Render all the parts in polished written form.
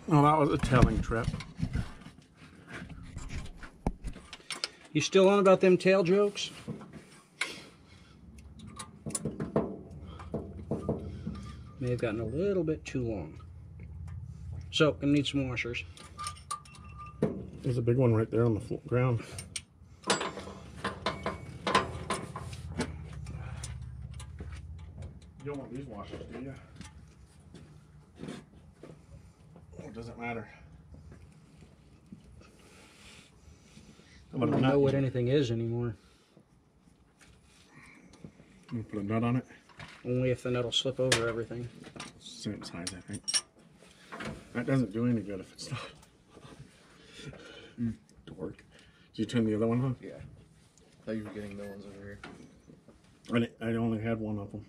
Oh, that was a telling trip. You still on about them tail jokes? May have gotten a little bit too long. So, gonna need some washers. There's a big one right there on the ground. You don't want these washers, do you? It doesn't matter. I don't know what anything is anymore. You put a nut on it? Only if the nut will slip over everything. Same size, I think. That doesn't do any good if it's not. Dork. Did you turn the other one on? Yeah. I thought you were getting the ones over here. I only had one of them.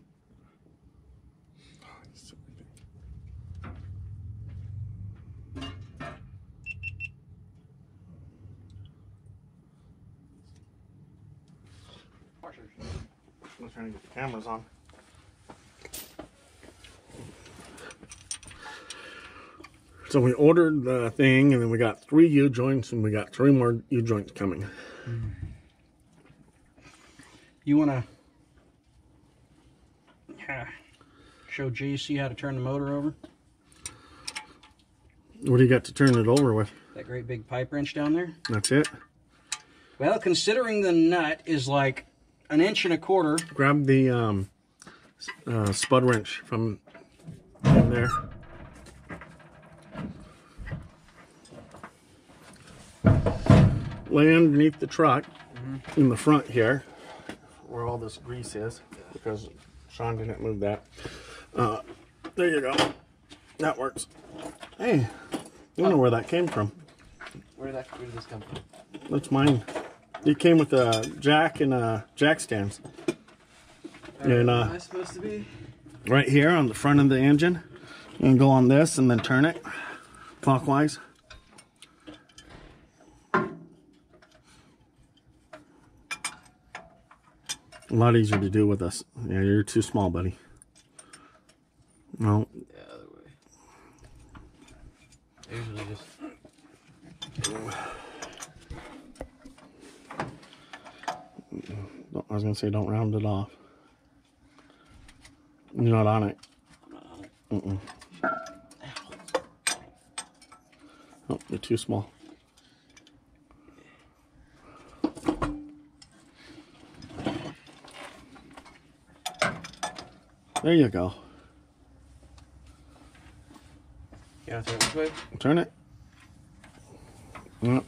I'm trying to get the cameras on. So we ordered the thing, and then we got 3 U-joints, and we got 3 more U-joints coming. You want to show JC how to turn the motor over? What do you got to turn it over with? That great big pipe wrench down there? That's it? Well, considering the nut is like 1 1/4 inches. Grab the spud wrench from in there. Lay underneath the truck in the front here, where all this grease is, because Sean didn't move that. There you go. That works. Hey, you don't know where that came from. Where did this come from? That's mine. It came with a jack and jack stands. And Where am I supposed to be? right here on the front of the engine. You can go on this and then turn it clockwise. A lot easier to do with us. Yeah, you're too small, buddy. No. Yeah, other way. Usually just... I was going to say don't round it off. You're not on it. I'm not on it. Oh, you're too small. There you go. You want to turn it this way? Turn it. Yep. You're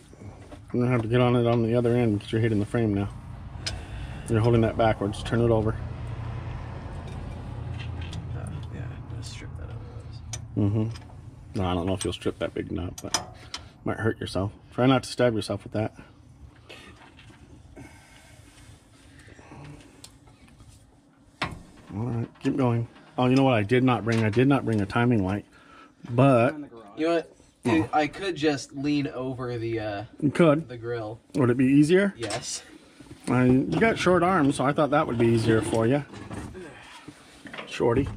going to have to get on it on the other end because you're hitting the frame now. You're holding that backwards. Turn it over. Yeah, just strip that out. No, I don't know if you'll strip that big nut, but might hurt yourself. Try not to stab yourself with that. All right, keep going. Oh, you know what I did not bring? I did not bring a timing light, but You know what? Dude, I could just lean over the you could. grill. Would it be easier? Yes. You got short arms, so I thought that would be easier for you. Shorty.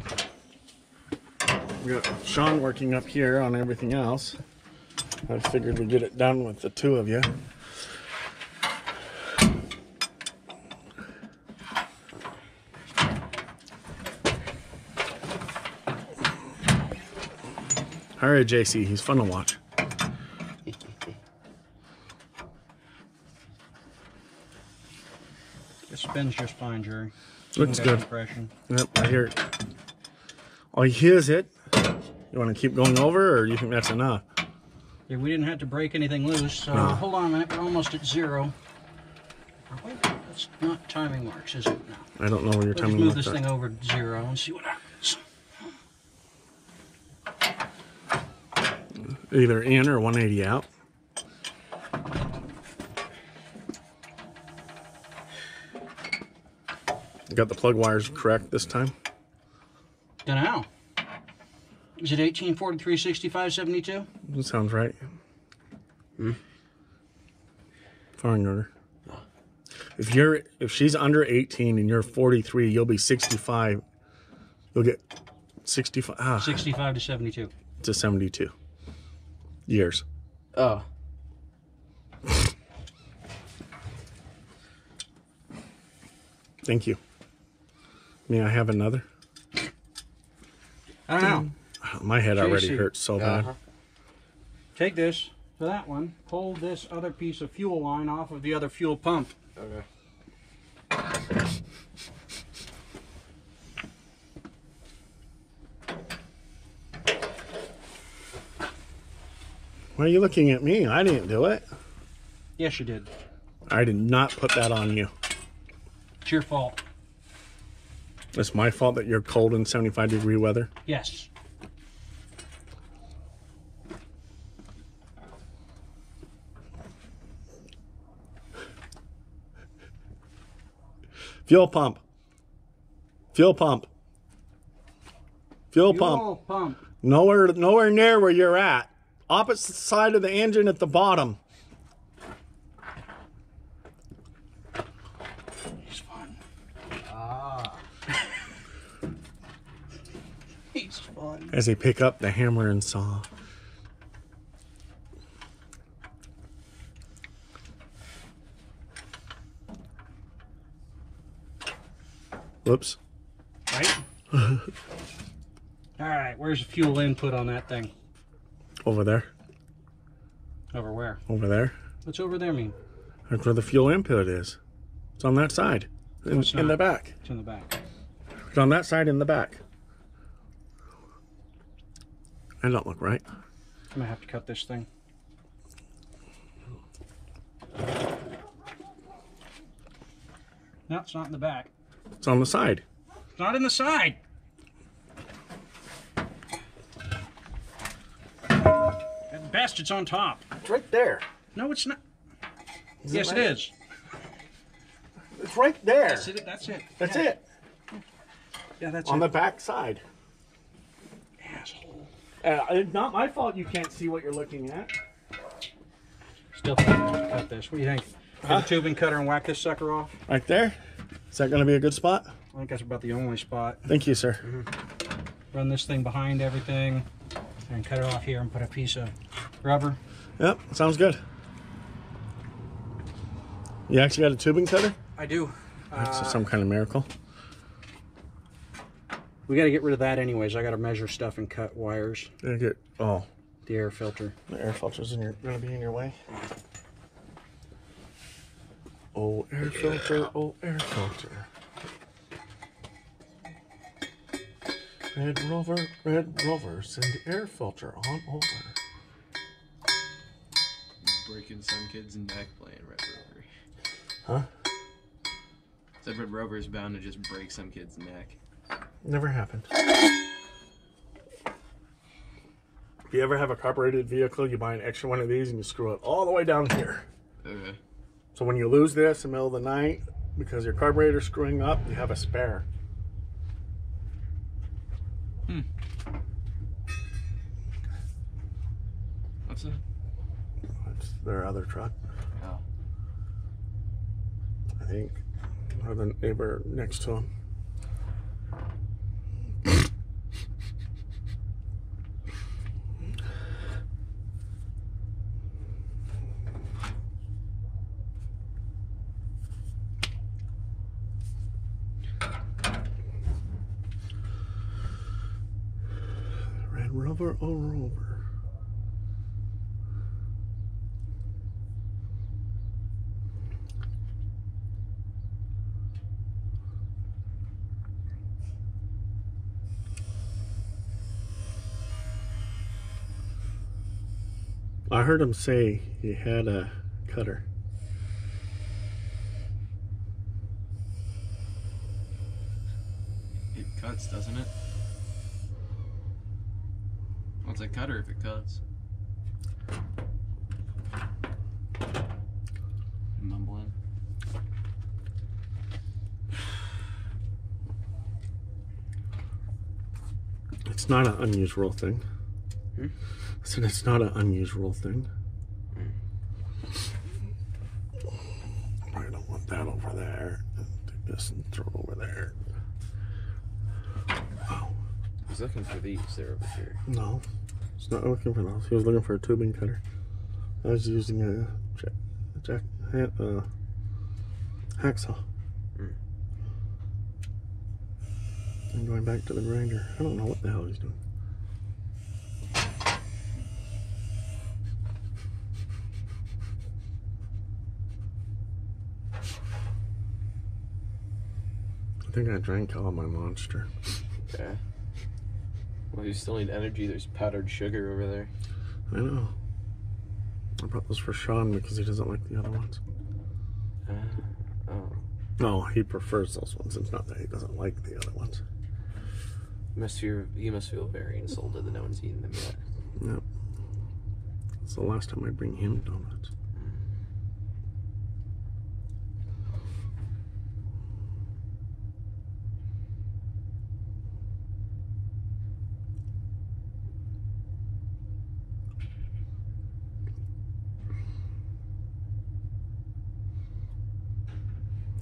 We got Sean working up here on everything else. I figured we'd get it done with the 2 of you. Hurry, JC. He's fun to watch. It spins just fine, Jerry. Looks Got good. compression. Yep, I hear it. Oh, here's it. You want to keep going over, or do you think that's enough? Yeah, we didn't have to break anything loose, so No. hold on a minute. We're almost at 0. Wait, that's not timing marks, is it? No. I don't know where you're Let's timing move marks this are. thing over to 0 and see what happens. Either in or 180 out. Got the plug wires correct this time? Don't know. Is it 18, 43, 65, 72? That sounds right. Firing order. If she's under 18 and you're 43, you'll be 65. You'll get 65 65 to 72. to 72. years. Oh. Thank you. May I have another? I don't know. My head already JC. hurts so bad. Take this for that one. Pull this other piece of fuel line off of the other fuel pump. Okay. Why are you looking at me? I didn't do it. Yes, you did. I did not put that on you. It's your fault. It's my fault that you're cold in 75-degree weather. Yes. Fuel pump. Fuel pump. Fuel pump. Fuel pump. Nowhere near where you're at. Opposite side of the engine at the bottom. He's fun. Ah. He's fun. As they pick up the hammer and saw. Whoops. Right? All right, where's the fuel input on that thing? Over there. Over where? Over there. What's over there mean? That's where the fuel input is. It's on that side. it's In the not. back. It's in the back. It's on that side in the back. That don't look right. I'm gonna have to cut this thing. No, it's not in the back. It's on the side. It's not in the side. At best, it's on top. It's right there. No, it's not. Is Yes, it right? is. It's right there. That's it. That's it. That's Yeah. it. Yeah, that's On it. the back side. Asshole. It's not my fault you can't see what you're looking at. Still think I have to cut this. What do you think? Get a tubing cutter and whack this sucker off? Right there. Is that going to be a good spot? I think that's about the only spot. Thank you, sir. Run this thing behind everything and cut it off here and put a piece of rubber. Yep, sounds good. You actually got a tubing cutter? I do. That's some kind of miracle. We got to get rid of that anyways. I got to measure stuff and cut wires. Yeah, get, oh, The air filter. the air filter's going to be in your way. Oh, air filter, oh, air filter. Red Rover, send air filter on over. Breaking some kid's neck playing Red Rover. Huh? Said Red Rover is bound to just break some kid's neck. Never happened. If you ever have a carbureted vehicle, you buy an extra one of these and you screw it all the way down here. Okay. So when you lose this in the middle of the night, because your carburetor's screwing up, you have a spare. What's that? That's their other truck, Oh. I think. Or the neighbor next to him. Red Rover, oh Rover. I heard him say he had a cutter. It cuts, doesn't it? Well, it's a cutter if it cuts. Mumbling. It's not an unusual thing. I said it's not an unusual thing. I don't want that over there. Take this and throw it over there. I was looking for these. They're over here. No. He's not looking for those. He was looking for a tubing cutter. I was using a hacksaw. And going back to the grinder. I don't know what the hell he's doing. I think I drank all my Monster. Okay. Well, you still need energy. There's powdered sugar over there. I know. I brought those for Sean because he doesn't like the other ones. Oh. No, he prefers those ones. It's not that he doesn't like the other ones. You must feel very insulted that no one's eaten them yet. Yep. It's the last time I bring him donuts.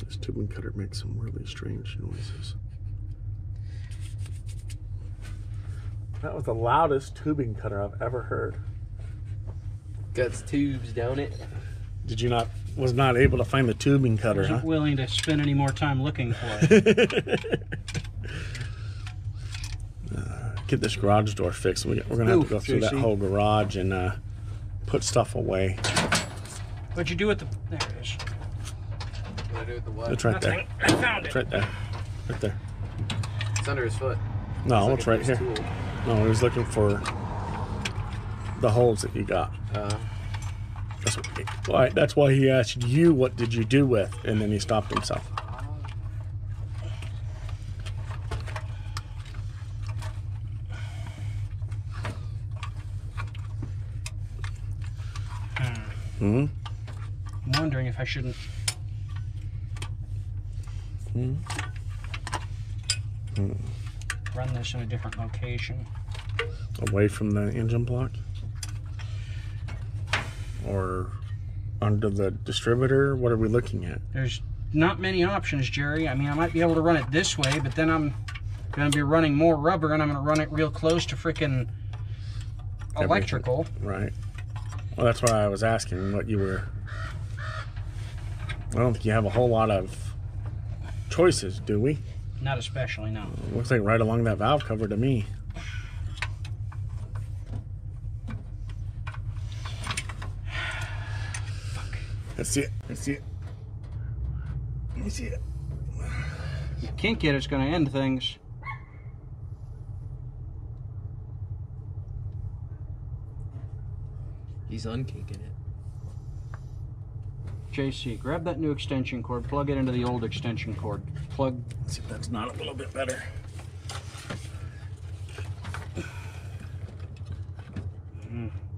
This tubing cutter makes some really strange noises. That was the loudest tubing cutter I've ever heard. Got tubes down it. Did you not? Was not able to find the tubing cutter, Wasn't huh? willing to spend any more time looking for it. Get this garage door fixed. We're gonna have to go through that JC. whole garage and put stuff away. What'd you do with the? There it is. What do I do with the what? It's right there. I found It's it. right there. Right there. It's under his foot. No, It's it's like right a here. loose tool. No, he was looking for the holes that you got. That's why he asked you, what did you do with? And then he stopped himself. Hmm? I'm wondering if I shouldn't. Run this in a different location. Away from the engine block? Or under the distributor? What are we looking at? There's not many options, Jerry. I mean, I might be able to run it this way, but then I'm going to be running more rubber, and I'm going to run it real close to freaking electrical. Right. Well, that's why I was asking what you were... I don't think you have a whole lot of choices, do we? Not especially, no. Looks like right along that valve cover to me. Let's see it. Let's see it. Let me see it. You can't get it's going to end things. He's unkinking it. JC, grab that new extension cord, plug it into the old extension cord. Plug. Let's see if that's not a little bit better.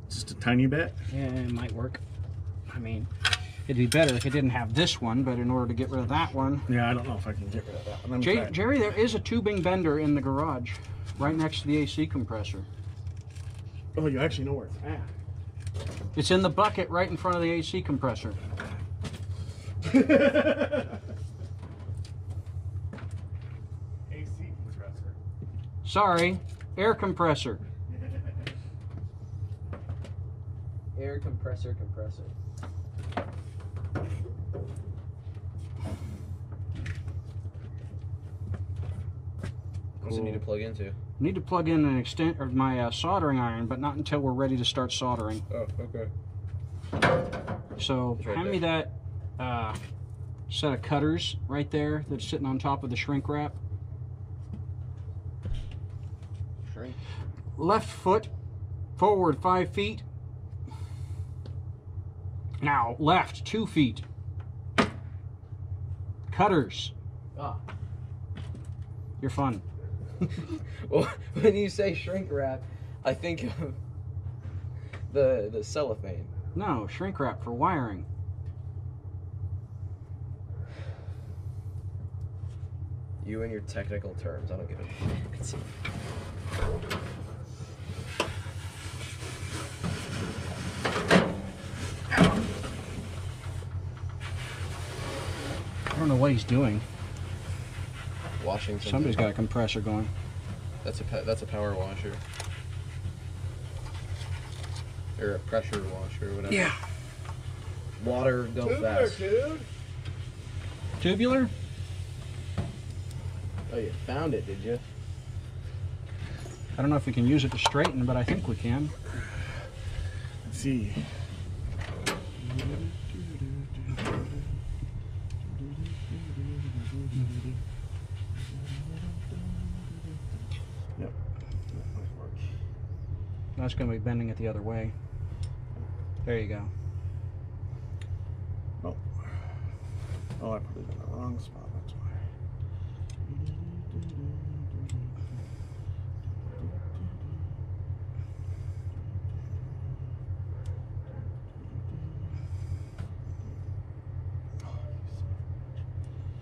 Just a tiny bit. Yeah, it might work. I mean, it'd be better if it didn't have this one, but in order to get rid of that one. Yeah, I don't know if I can get rid of that. Let me try it. Jerry, there is a tubing bender in the garage, right next to the AC compressor. Oh, you actually know where it's at. It's in the bucket right in front of the AC compressor. AC compressor. Sorry, air compressor. Air compressor. What's it need to plug into? Need to plug in an my soldering iron, but not until we're ready to start soldering. Oh, okay. So It's right hand me that set of cutters right there that's sitting on top of the shrink wrap. Shrink. Left foot forward 5 feet. Now left 2 feet. Cutters. Ah. You're fun. Well, when you say shrink wrap, I think of the cellophane. No, shrink wrap for wiring. You and your technical terms, I don't give a shit. I don't know what he's doing. Washing something. Somebody's got a compressor going. That's a power washer. or a pressure washer or whatever. Yeah. Water, go fast. Dude. Tubular? Oh, you found it, did you? I don't know if we can use it to straighten, but I think we can. Let's see. Yep. That's going to be bending it the other way. There you go. Oh. Oh, I put it in the wrong spot. That's why.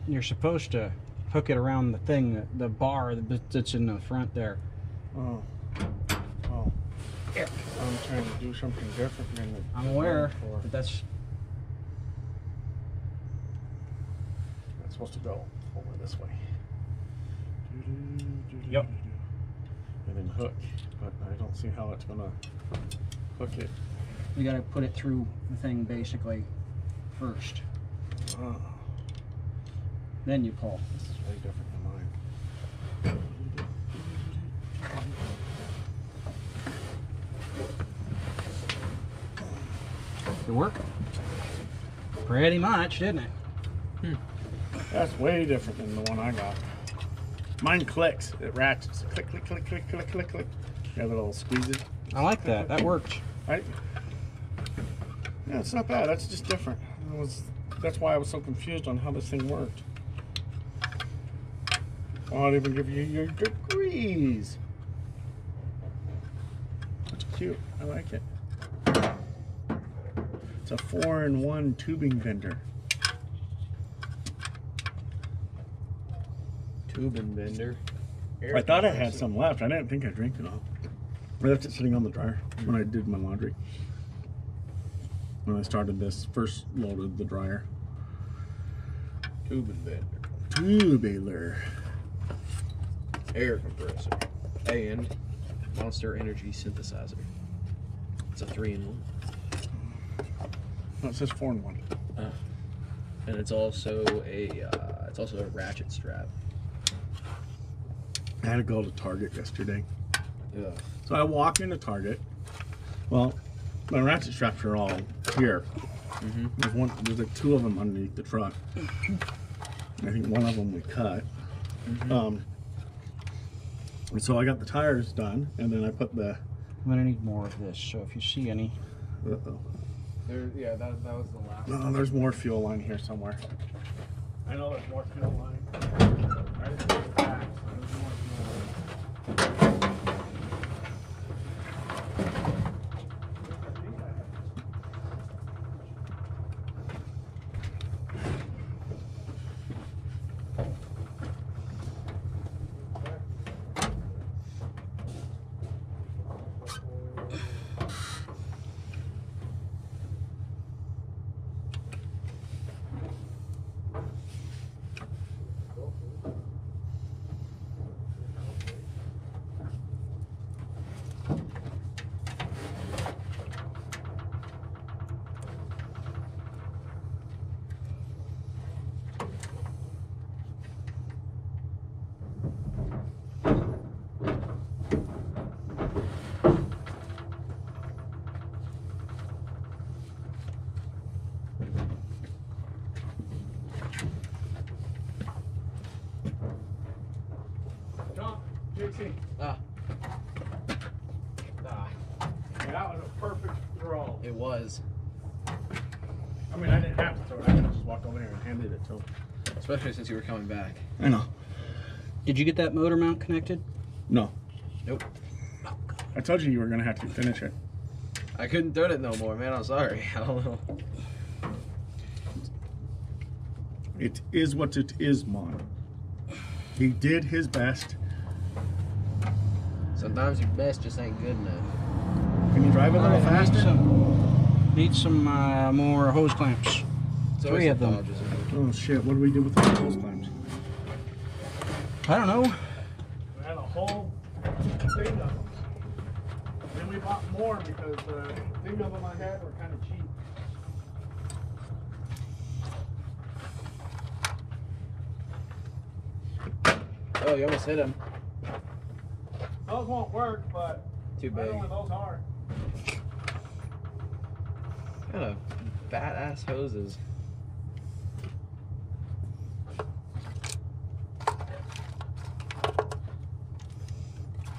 You're supposed to hook it around the thing, the bar that's in the front there. Oh. Oh. Here. I'm trying to do something different than the I'm aware, for. but that's Supposed to go over this way. Yep. And then hook, but I don't see how it's gonna hook it. you got to put it through the thing basically first. Oh, Then you pull. this is way different than mine. Did it work? Pretty much, didn't it? That's way different than the one I got. Mine clicks. It ratchets. Click, click, click, click, click, click, click. You have a little squeeze it. I like that. That worked. Right? Yeah, it's not bad. That's just different. That's why I was so confused on how this thing worked. Oh, I'll even give you your degrees. That's cute. I like it. It's a 4-in-1 tubing bender. Tubing bender. I thought I had some left. I didn't think I drank it all. I left it sitting on the dryer when I did my laundry. When I started this, first loaded the dryer. Tubing bender. Tubular. Air compressor. And Monster Energy Synthesizer. It's a 3-in-1. No, it says 4-in-1. And it's also a ratchet strap. I had to go to Target yesterday. Yeah. So I walk into Target. Well, my ratchet straps are all here. There's like 2 of them underneath the truck. I think one of them we cut. And so I got the tires done, and then I put the. I'm gonna need more of this. So if you see any, Uh-oh. Yeah, that was the last. No, there's more fuel line here somewhere. I know there's more fuel line. I just put it back, so there's more fuel line. JC. Ah. Yeah, that was a perfect throw. It was. I mean, I didn't have to throw it. I could have just walked over here and handed it to him. Especially since you were coming back. I know. did you get that motor mount connected? No. Nope. I told you were going to have to finish it. I couldn't throw it no more, man. I'm sorry. I don't know. It is what it is, Mon. He did his best. Sometimes your best just ain't good enough. Can you drive a little Alright, faster? Need some more hose clamps. So 3 of them. Dodges in it. Oh shit, what do we do with the hose clamps? I don't know. I had a whole thing of them. Then we bought more because the thing of them I had were kind of cheap. Oh, you almost hit him. Those won't work, but Too I big. know where those are. Kind of badass hoses.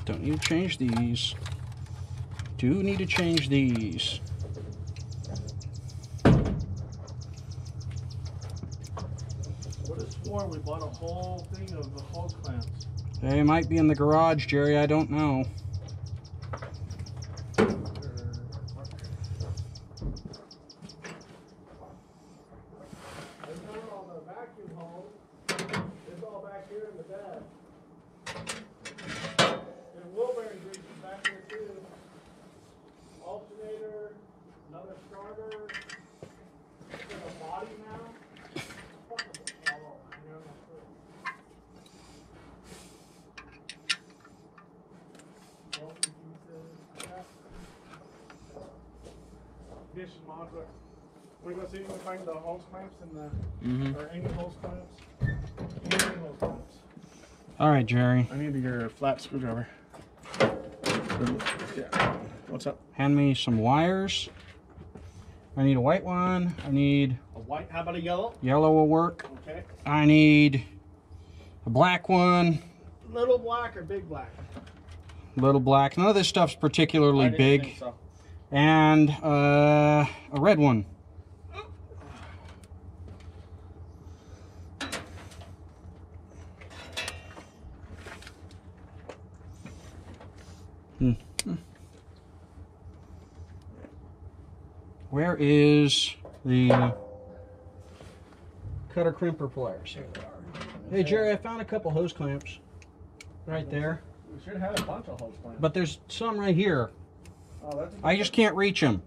Don't need to change these. Do need to change these. What is for? We bought a whole thing of the hose clamps. They might be in the garage, Jerry. I don't know. Alternator, another starter, a body mount. Dish module. We're gonna see if we can find the hose clamps and the or any hose clamps. Any hose clamps. All right, Jerry. I need your flat screwdriver. Yeah. What's up? Hand me some wires. I need a white one. I need A white? How about a yellow? yellow will work. Okay. I need a black one. Little black or big black? Little black. None of this stuff's particularly I didn't big. think so. And a red one. Where is the cutter crimper pliers? Here they are. Hey Jerry, I found a couple hose clamps right there, We should have a bunch of hose clamps. but there's some right here. Oh, that's I just can't reach them.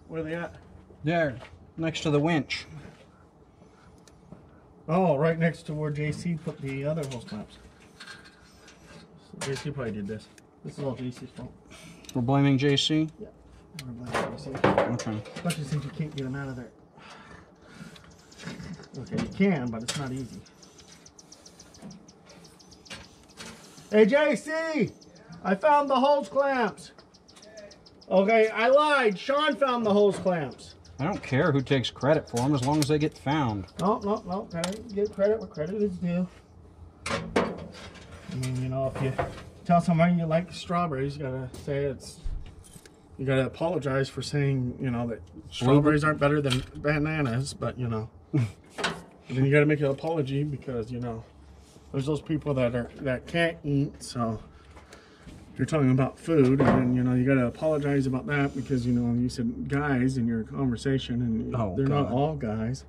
Where are they at? There, next to the winch. Oh, right next to where JC put the other hose clamps. So JC probably did this. This is all JC's fault. We're blaming JC? I'm gonna blame JC. Okay. Especially since you can't get them out of there. Okay, you can, but it's not easy. Hey JC! I found the hose clamps! Okay, I lied. Sean found the hose clamps. I don't care who takes credit for them as long as they get found. No. Give credit where credit is due. I mean, you know, if you tell somebody you like strawberries, you gotta say it's. You gotta apologize for saying, you know, that strawberries aren't better than bananas, but you know. Then you gotta make an apology because, you know, there's those people that can't eat, so you're talking about food, and then, you know, you gotta apologize about that because, you know, you said guys in your conversation, and they're not all guys.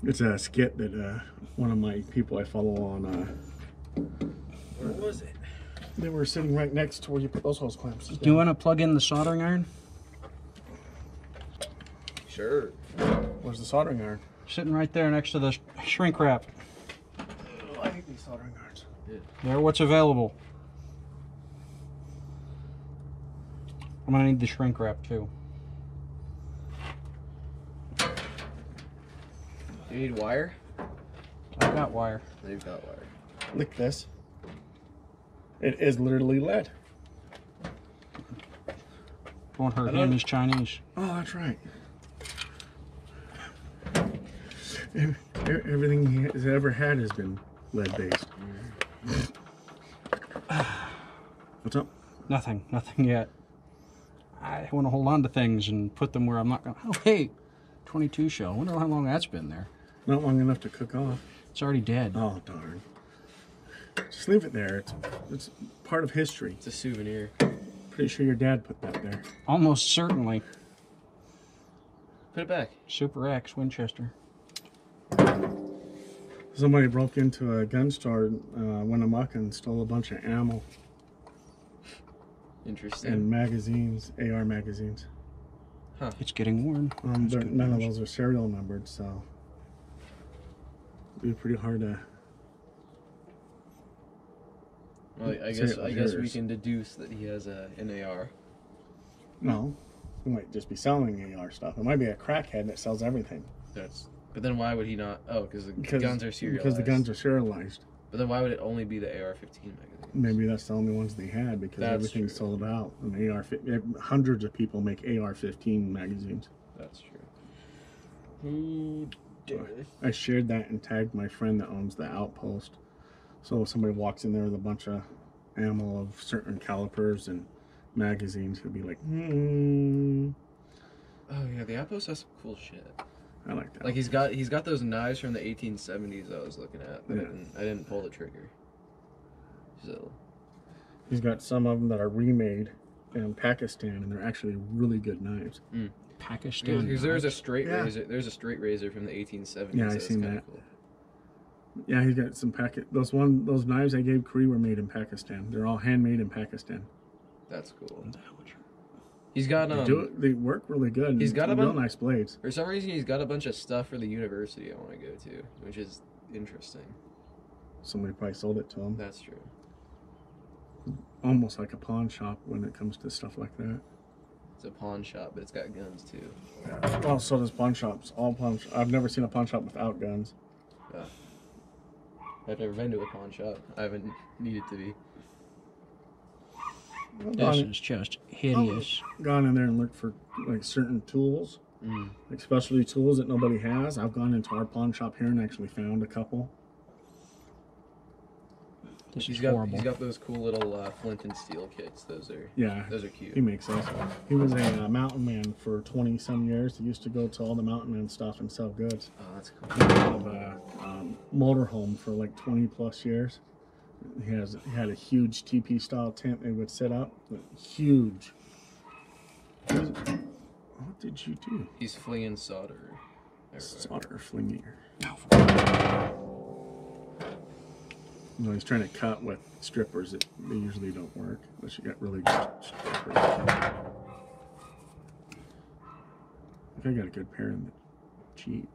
It's a skit that one of my people I follow on. Where was it? They were sitting right next to where you put those hose clamps. Do you want to plug in the soldering iron? Sure. Where's the soldering iron? Sitting right there next to the shrink wrap. Oh, I hate these soldering irons. There, what's available? I'm gonna need the shrink wrap too. You need wire? I've got wire. They've got wire. Look at this. It is literally lead. Won't hurt him, he's Chinese. Oh, that's right. Everything he has ever had has been lead-based. What's up? Nothing yet. I want to hold on to things and put them where I'm not gonna. Oh, hey, 22 shell. I wonder how long that's been there. Not long enough to cook off. It's already dead. Oh, darn. Just leave it there. It's part of history. It's a souvenir. Pretty sure your dad put that there. Almost certainly. Put it back. Super X Winchester. Somebody broke into a gun store, went amok and stole a bunch of ammo Interesting. and magazines, AR magazines. It's getting worn. None of those are serial numbered, so it'd be pretty hard to Well, I Say it guess was we yours. can deduce that he has an AR. No, he might just be selling AR stuff. It might be a crackhead that sells everything. But then why would he not? Oh, because the guns are serialized. Because the guns are serialized. But then why would it only be the AR-15 magazine? Maybe that's the only ones they had because That's everything's true. sold out. And hundreds of people make AR-15 magazines. That's true. Who did? I shared that and tagged my friend that owns the Outpost. So if somebody walks in there with a bunch of ammo of certain calipers and magazines, he'll be like, Oh yeah, the Outpost has some cool shit. I like that. Like he's got those knives from the 1870s I was looking at, but Yeah. I didn't pull the trigger. So He's got some of them that are remade in Pakistan, and they're actually really good knives. Pakistan. because there's a straight Yeah. razor. There's a straight razor from the 1870s. Yeah, I that's seen kinda that. Cool. Yeah, he's got some those knives I gave Cree were made in Pakistan. They're all handmade in Pakistan. That's cool. He's got They work really good. he's got Some a real bun- nice blades. For some reason, he's got a bunch of stuff for the university I want to go to, which is interesting. Somebody probably sold it to him. That's true. Almost like a pawn shop when it comes to stuff like that. It's a pawn shop, but it's got guns too. Well, so does pawn shops. I've never seen a pawn shop without guns. I've never been to a pawn shop. I haven't needed to be. This is just hideous. Gone in there and looked for like certain tools, like specialty tools that nobody has. I've gone into our pawn shop here and actually found a couple. This He's is got horrible. he's got those cool little flint and steel kits. Those are He cute. makes those. He was a mountain man for 20 some years. He used to go to all the mountain man stuff and sell goods. Oh, that's cool. He had a motorhome for like 20 plus years. He had a huge TP style tent they would set up. Huge. What did you do? He's flinging solder. Solder flinging. No, he's trying to cut with strippers. They usually don't work unless you got really good strippers. I think I got a good pair in the Jeep.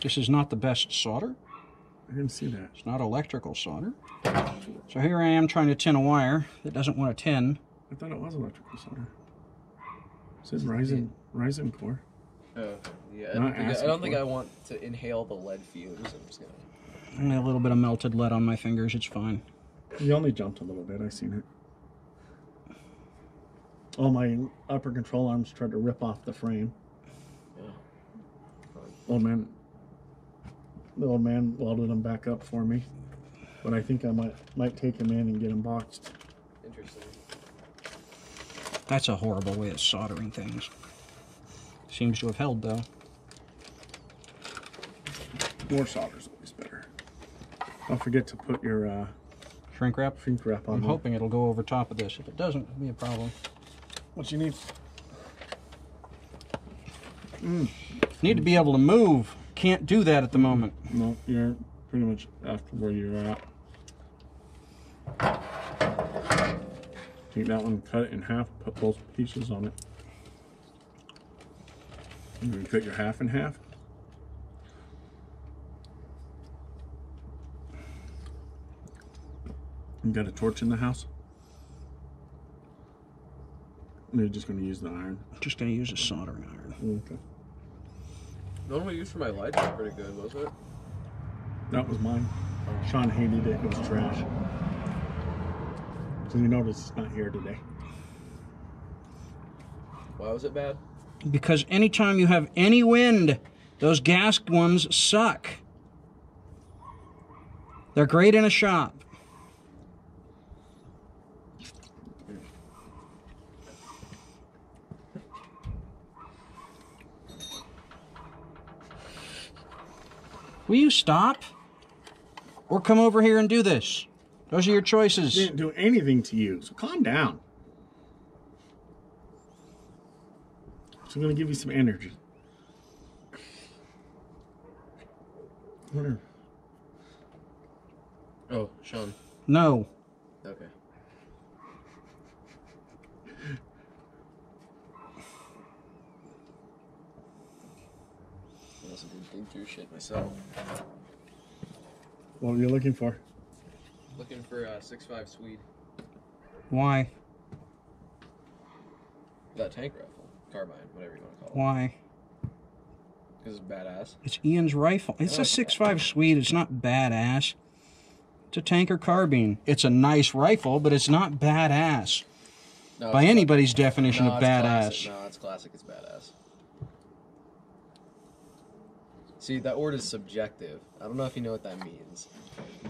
This is not the best solder. I didn't see that. It's not electrical solder. So here I am trying to tin a wire that doesn't want to tin. I thought it was electrical solder. It says Ryzen core. Oh, yeah. I Not don't, think, I asking don't think for it. I want to inhale the lead fumes. I'm just gonna. Only a little bit of melted lead on my fingers. It's fine. You only jumped a little bit. I seen it. All my upper control arms tried to rip off the frame. Yeah. The old man welded them back up for me, but I think I might take him in and get them boxed. Interesting. That's a horrible way of soldering things. Seems to have held though. More solder's always better. Don't forget to put your Shrink wrap? shrink wrap on. I'm there. hoping it'll go over top of this. If it doesn't, it'll be a problem. What you need? Need to be able to move. Can't do that at the moment. No, you're pretty much after where you're at. Take that one, cut it in half, put both pieces on it. And then cut your half in half. You got a torch in the house? Or you're just going to use the iron? Just gonna use a soldering iron. Okay. The one we used for my lights was pretty good, wasn't it? That was mine. Sean hated it. It was trash. So you notice it's not here today. Why was it bad? Because anytime you have any wind, those gas ones suck. They're great in a shop. Will you stop? Or come over here and do this? Those are your choices. Didn't do anything to you, so calm down. So I'm gonna give you some energy. Where? Oh, Sean. No. Okay. I also didn't think through shit myself. What were you looking for? Looking for a 6.5 Swede. Why? That tank rifle. Carbine, whatever you want to call it. Why? Because it's badass. It's Ian's rifle. It's a 6.5 Swede. It's not badass. It's a tanker carbine. It's a nice rifle, but it's not badass. No, By anybody's definition of it's badass. Classic. No, it's classic. It's badass. See, that word is subjective. I don't know if you know what that means,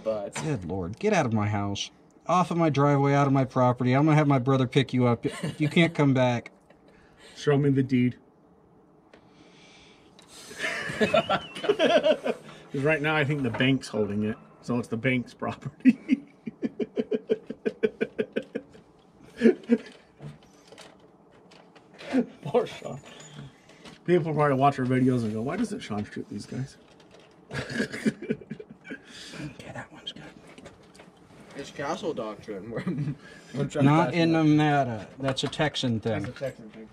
but Good Lord. Get out of my house. Off of my driveway, out of my property. I'm going to have my brother pick you up. You can't come back. Show me the deed. Because right now I think the bank's holding it, so it's the bank's property. Poor Sean. People probably watch our videos and go, "Why doesn't Sean shoot these guys?" Okay, that one's good. it's castle doctrine. Not in Nevada. That's a Texan thing. That's a Texan thing.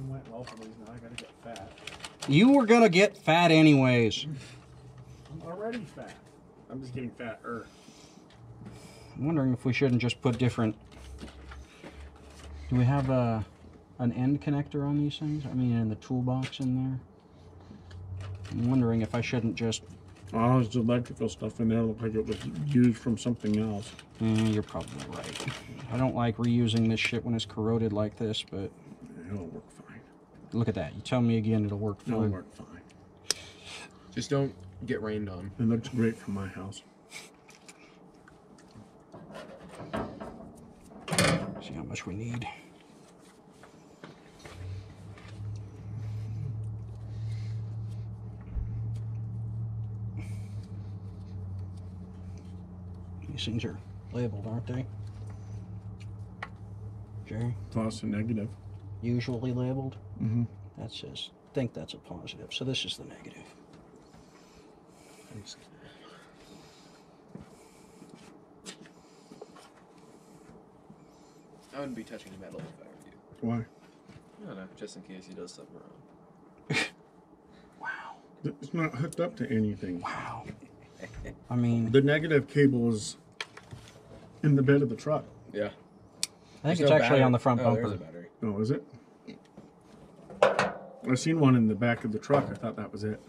Went well for these now. I gotta get fat. You were going to get fat anyways. I'm already fat. I'm just getting fatter. I'm wondering if we shouldn't just put different... Do we have an end connector on these things? I mean, in the toolbox in there? I'm wondering if I shouldn't just... Oh, there's electrical stuff in there. Looked like it was used from something else. You're probably right. I don't like reusing this shit when it's corroded like this, but... It'll work fine. Look at that. You tell me again it'll work It'll fine. work fine. Just don't get rained on. It looks great from my house. See how much we need. These things are labeled, aren't they? Jerry? Plus a negative. Usually labeled? Mm-hmm. That says, I think that's a positive. So this is the negative. I wouldn't be touching metal if I were you. Why? I don't know, just in case he does something wrong. Wow. It's not hooked up to anything. Wow. I mean, The negative cable is in the bed of the truck. Yeah. I think it's actually on the front There's a bumper. battery. Oh, is it? I seen one in the back of the truck. I thought that was it.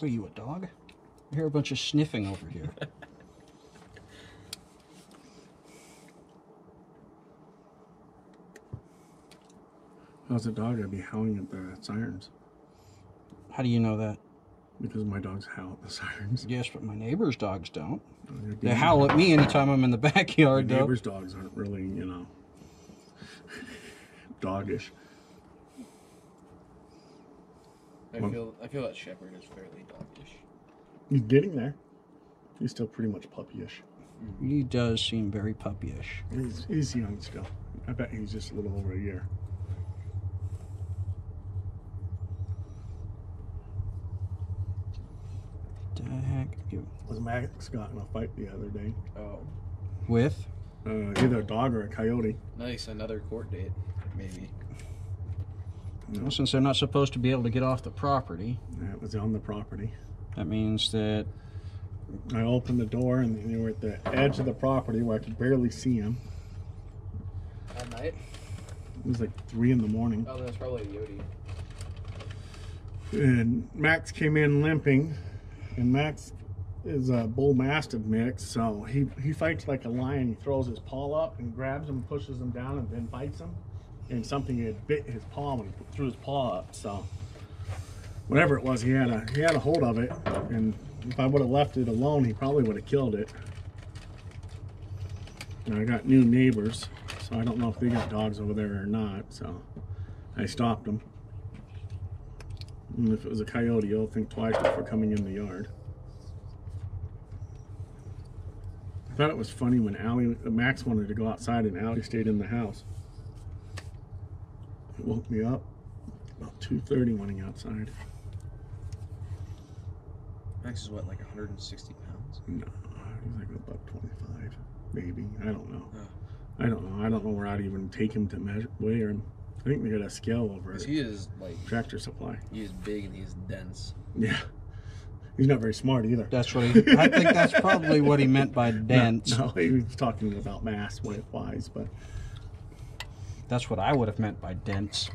Are you a dog? I hear a bunch of sniffing over here. If I was a dog, I'd be howling at the sirens. How do you know that? Because my dogs howl at the sirens. Yes, but my neighbor's dogs don't. Your They howl at me anytime I'm in the backyard, though. neighbors' dogs aren't really, doggish. I feel that Shepherd is fairly doggish. He's getting there. He's still pretty much puppyish. He does seem very puppyish. He's young still. I bet he's just a little over a year. The heck? Was Max got in a fight the other day? Oh. With? Either a dog or a coyote. Nice, another court date, maybe. Well, since they're not supposed to be able to get off the property, It was on the property. that means that... I opened the door and they were at the edge of the property where I could barely see him. At night? It was like 3 in the morning. Oh, that's probably a Yodi. And Max came in limping. And Max is a bull mastiff mix, so he fights like a lion. He throws his paw up and grabs him, pushes him down, and then bites him. And something had bit his paw when he threw his paw up. So whatever it was, he had a hold of it. And if I would have left it alone, he probably would have killed it. And I got new neighbors, so I don't know if they got dogs over there or not. So I stopped them. And if it was a coyote, I'll think twice before coming in the yard. I thought it was funny when Max wanted to go outside and Allie stayed in the house. It woke me up about 2:30 running outside. Max is what, like 160 pounds? No, he's like about 25, maybe. I don't know. Oh. I don't know. I don't know where I'd even take him to measure, weigh him. I think they got a scale over Because at he is like Tractor Supply. he is big and he's dense. Yeah. He's not very smart either. That's what I think that's probably what he meant by dense. No, he was talking about mass weight-wise, but That's what I would have meant by dense.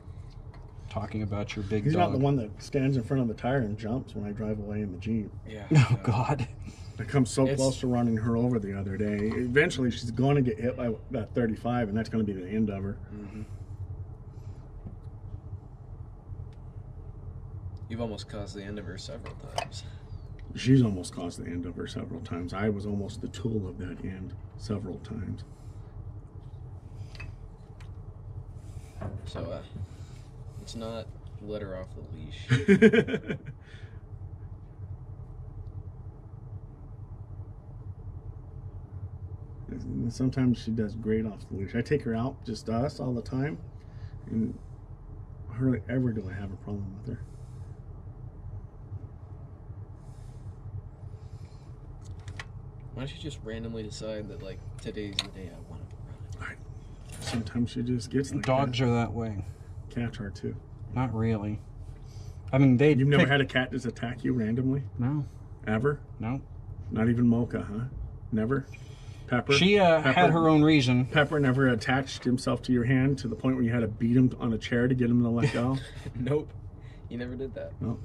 Talking about your big he's dog. not the one that stands in front of the tire and jumps when I drive away in the Jeep. Yeah. Oh, God. I come so It's- close to running her over the other day. Eventually, she's going to get hit by that 35, and that's going to be the end of her. Mm-hmm. You've almost caused the end of her several times. She's almost caused the end of her several times. I was almost the tool of that end several times. So, let's not let her off the leash. Sometimes she does great off the leash. I take her out, just us, all the time, and hardly ever do I have a problem with her. Why don't you just randomly decide that, like, today's the day I want to run? Sometimes she just gets like Dogs that. are that way. Cats are too. Not really. I mean, they. You've never had a cat just attack you randomly? No. Ever? No. Not even Mocha, huh? Never? Pepper? She had her own reason. Pepper never attached himself to your hand to the point where you had to beat him on a chair to get him to let go? Nope. You never did that. No.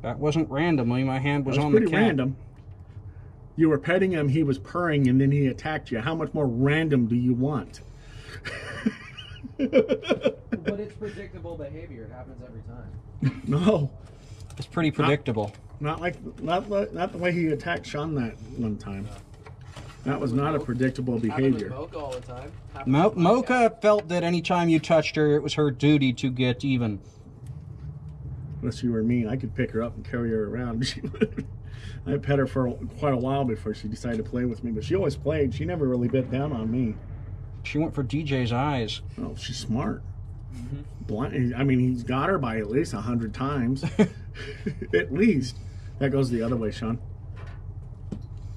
That wasn't randomly. My hand was That was on the pretty cat. random. You were petting him, he was purring, and then he attacked you. How much more random do you want? But it's predictable behavior. It happens every time. No. It's pretty predictable. Not the way he attacked Sean that one time. That was not a predictable behavior. Mocha all the time. Mocha felt that anytime you touched her, it was her duty to get even. Unless you were mean, I could pick her up and carry her around. I pet her for quite a while before she decided to play with me, but she always played. She never really bit down on me. She went for DJ's eyes. Oh, she's smart. Blind. I mean, he's got her by at least 100 times. At least. That goes the other way, Sean.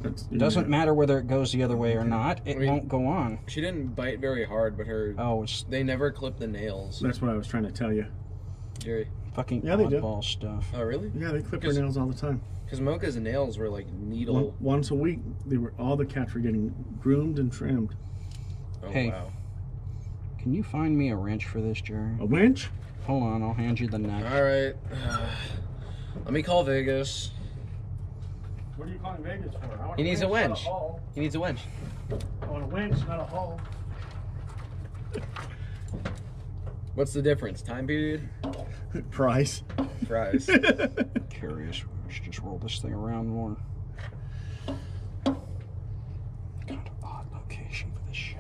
It doesn't matter whether it goes the other way or not. It won't go on. She didn't bite very hard, but her. Oh, it's They never clipped the nails. That's what I was trying to tell you. Jerry. fucking Yeah, they do. oddball stuff. Oh, really? Yeah, they clip her 'Cause- nails all the time. Because Mocha's nails were like needle. Once a week, all the cats were getting groomed and trimmed. Oh, Hey. wow. Can you find me a wrench for this, Jerry? A winch? Hold on, I'll hand you the nut. All right. Let me call Vegas. What are you calling Vegas for? I want He needs a winch, not winch. hole. He needs a winch. I want a winch, not a hole. What's the difference? Time period? Price. Price. Curious. We should just roll this thing around more. Kind of odd location for this shit.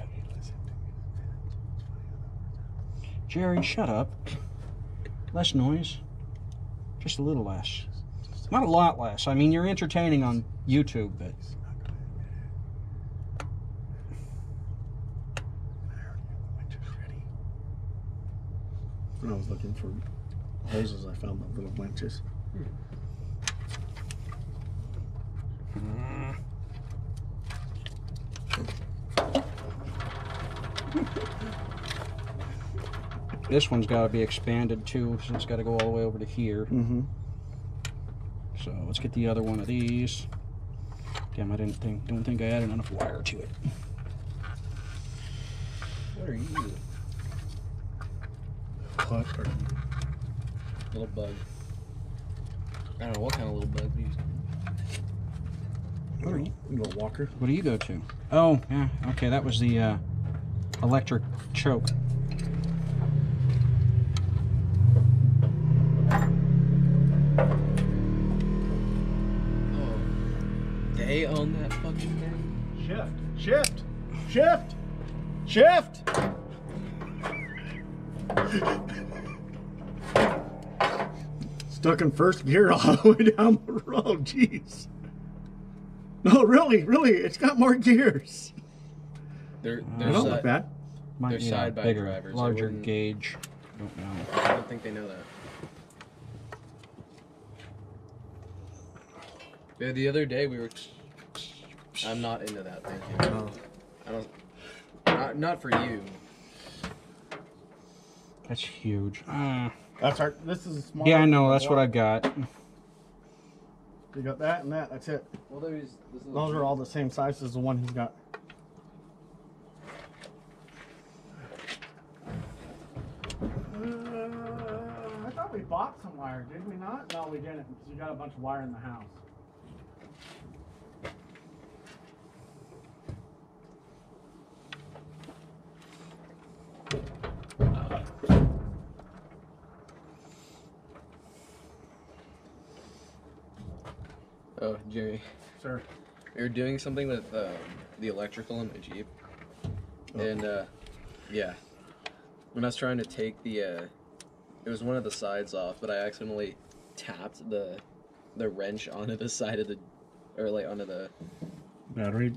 Jerry, shut up. Less noise. Just a little less. Not a lot less. I mean, you're entertaining on YouTube, but... When I was looking for hoses, I found the little winches. This one's got to be expanded too, so it's got to go all the way over to here. Mm-hmm. So let's get the other one of these. Damn, I don't think I added enough wire to it. What are you? What? Little bug. I don't know what kind of little bug these. What are you? Little walker. What do you go to? Oh, yeah. Okay, that was the electric choke. Oh. They own that fucking thing? Shift! Shift! Shift! Shift! Stuck in first gear all the way down the road. Jeez. No, really, it's got more gears. They're I don't look bad. Might They're need a side by bigger, drivers. I larger wouldn't- gauge. Don't know. I don't think they know that. Yeah, the other day we were I'm not into that. Thank you. Oh. I don't. Not for you. That's huge. That's our. This is a small. Yeah, I know. That's what I've got. You got that and that. That's it. Well, there's. Those are all the same size as the one he's got. I thought we bought some wire, did we not? No, we didn't, because you got a bunch of wire in the house. Oh, Jerry. Sir. You're doing something with the electrical in the Jeep. And, yeah. When I was trying to take the, it was one of the sides off, but I accidentally tapped the wrench onto the side of the, or like onto the... Battery?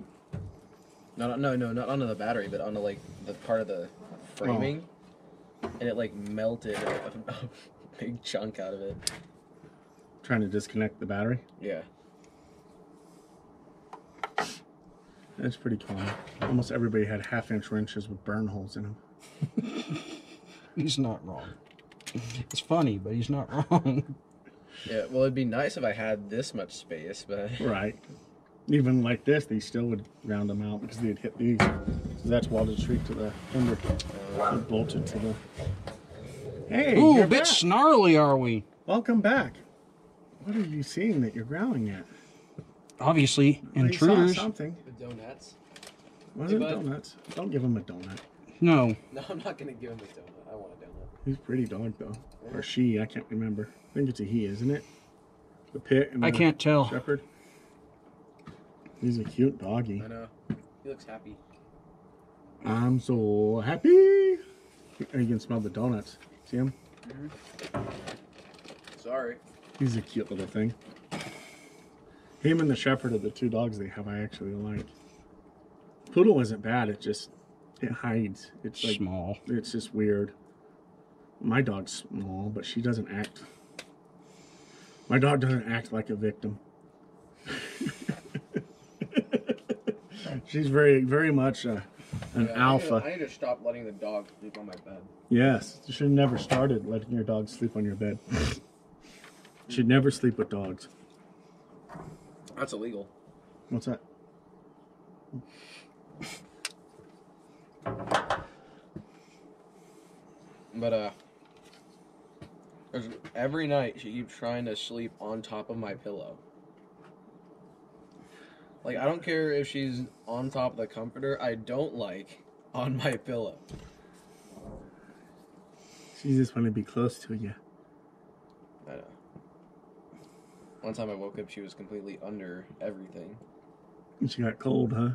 No, not onto the battery, but onto like the part of the framing. And it like melted a big chunk out of it. Trying to disconnect the battery? Yeah. That's pretty common. Almost everybody had half-inch wrenches with burn holes in them. He's not wrong. It's funny, but he's not wrong. Yeah, well, it'd be nice if I had this much space, but... Right. Even like this, they still would round them out because they'd hit these. So that's welded straight to the fender. Bolted to the... Hey, Ooh, you're a bit back. snarly, are we? Welcome back. What are you seeing that you're growling at? Obviously, I intruders. saw something. The donuts? Was Hey, it bud. donuts? Don't give him a donut. No. No, I'm not gonna give him a donut. I want a donut. He's a pretty dog, though. Or she, I can't remember. I think it's a he, isn't it? The pit and I the can't tell. shepherd. He's a cute doggy. I know. He looks happy. I'm so happy. You can smell the donuts. See him? Sorry. He's a cute little thing. Him and the shepherd are the two dogs they have I actually like. Poodle isn't bad. It hides. It's like Small. It's just weird. My dog's small, but she doesn't act. My dog doesn't act like a victim. She's very, very much an alpha. I need to stop letting the dog sleep on my bed. Yes, you should have never started letting your dog sleep on your bed. You should never sleep with dogs. That's illegal. What's that? But, every night she keeps trying to sleep on top of my pillow. Like, I don't care if she's on top of the comforter, I don't like on my pillow. She just want to be close to you. I know. One time I woke up, she was completely under everything, And she got cold, huh?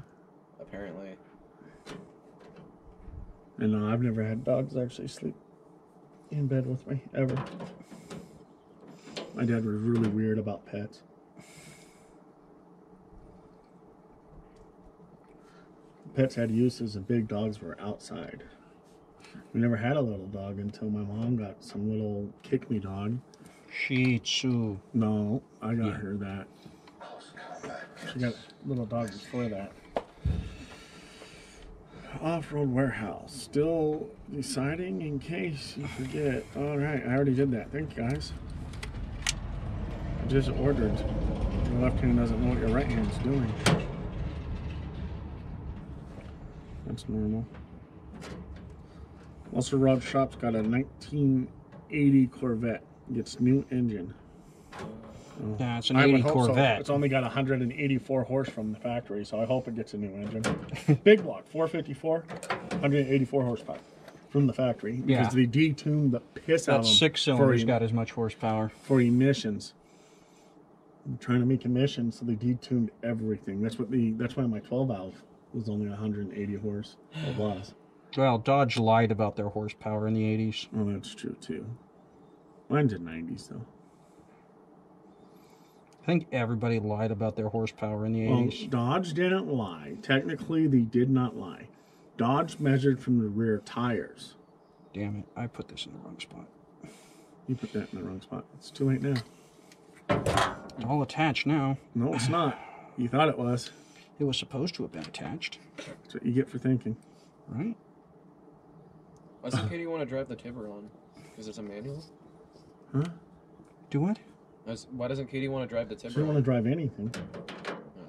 apparently. And no, I've never had dogs actually sleep in bed with me, ever. My dad was really weird about pets. Pets had uses and big dogs were outside. We never had a little dog until my mom got some little kick-me dog. Shih Tzu. No, I got Yeah. her that. She got a little dog before that. Off-road warehouse. Still deciding in case you forget. Alright, I already did that. Thank you, guys. I just ordered. Your left hand doesn't know what your right hand's doing. That's normal. Also, Rod Shop's got a 1980 Corvette. Gets new engine. Yeah, it's an I would 80 hope Corvette. So. It's only got 184 horse from the factory, so I hope it gets a new engine. Big block, 454, 184 horsepower from the factory because Yeah. they detuned the piss out of That them 6 cylinders got as much horsepower. for emissions. I'm trying to make emissions, so they detuned everything. That's why my 12 valve was only 180 horse. It was. Well, Dodge lied about their horsepower in the 80s. Well, that's true too. Mine's in 90s though. I think everybody lied about their horsepower in the Well, 80s. Dodge didn't lie. Technically, they did not lie. Dodge measured from the rear tires. Damn it, I put this in the wrong spot. You put that in the wrong spot. It's too late now. All attached now. No, it's not. You thought it was. It was supposed to have been attached, That's what you get for thinking. right? Why does Katie want to drive the Tiburon? Because it's a manual? Huh? Do what? Why doesn't Katie want to drive the She doesn't want Tiburon? to drive anything.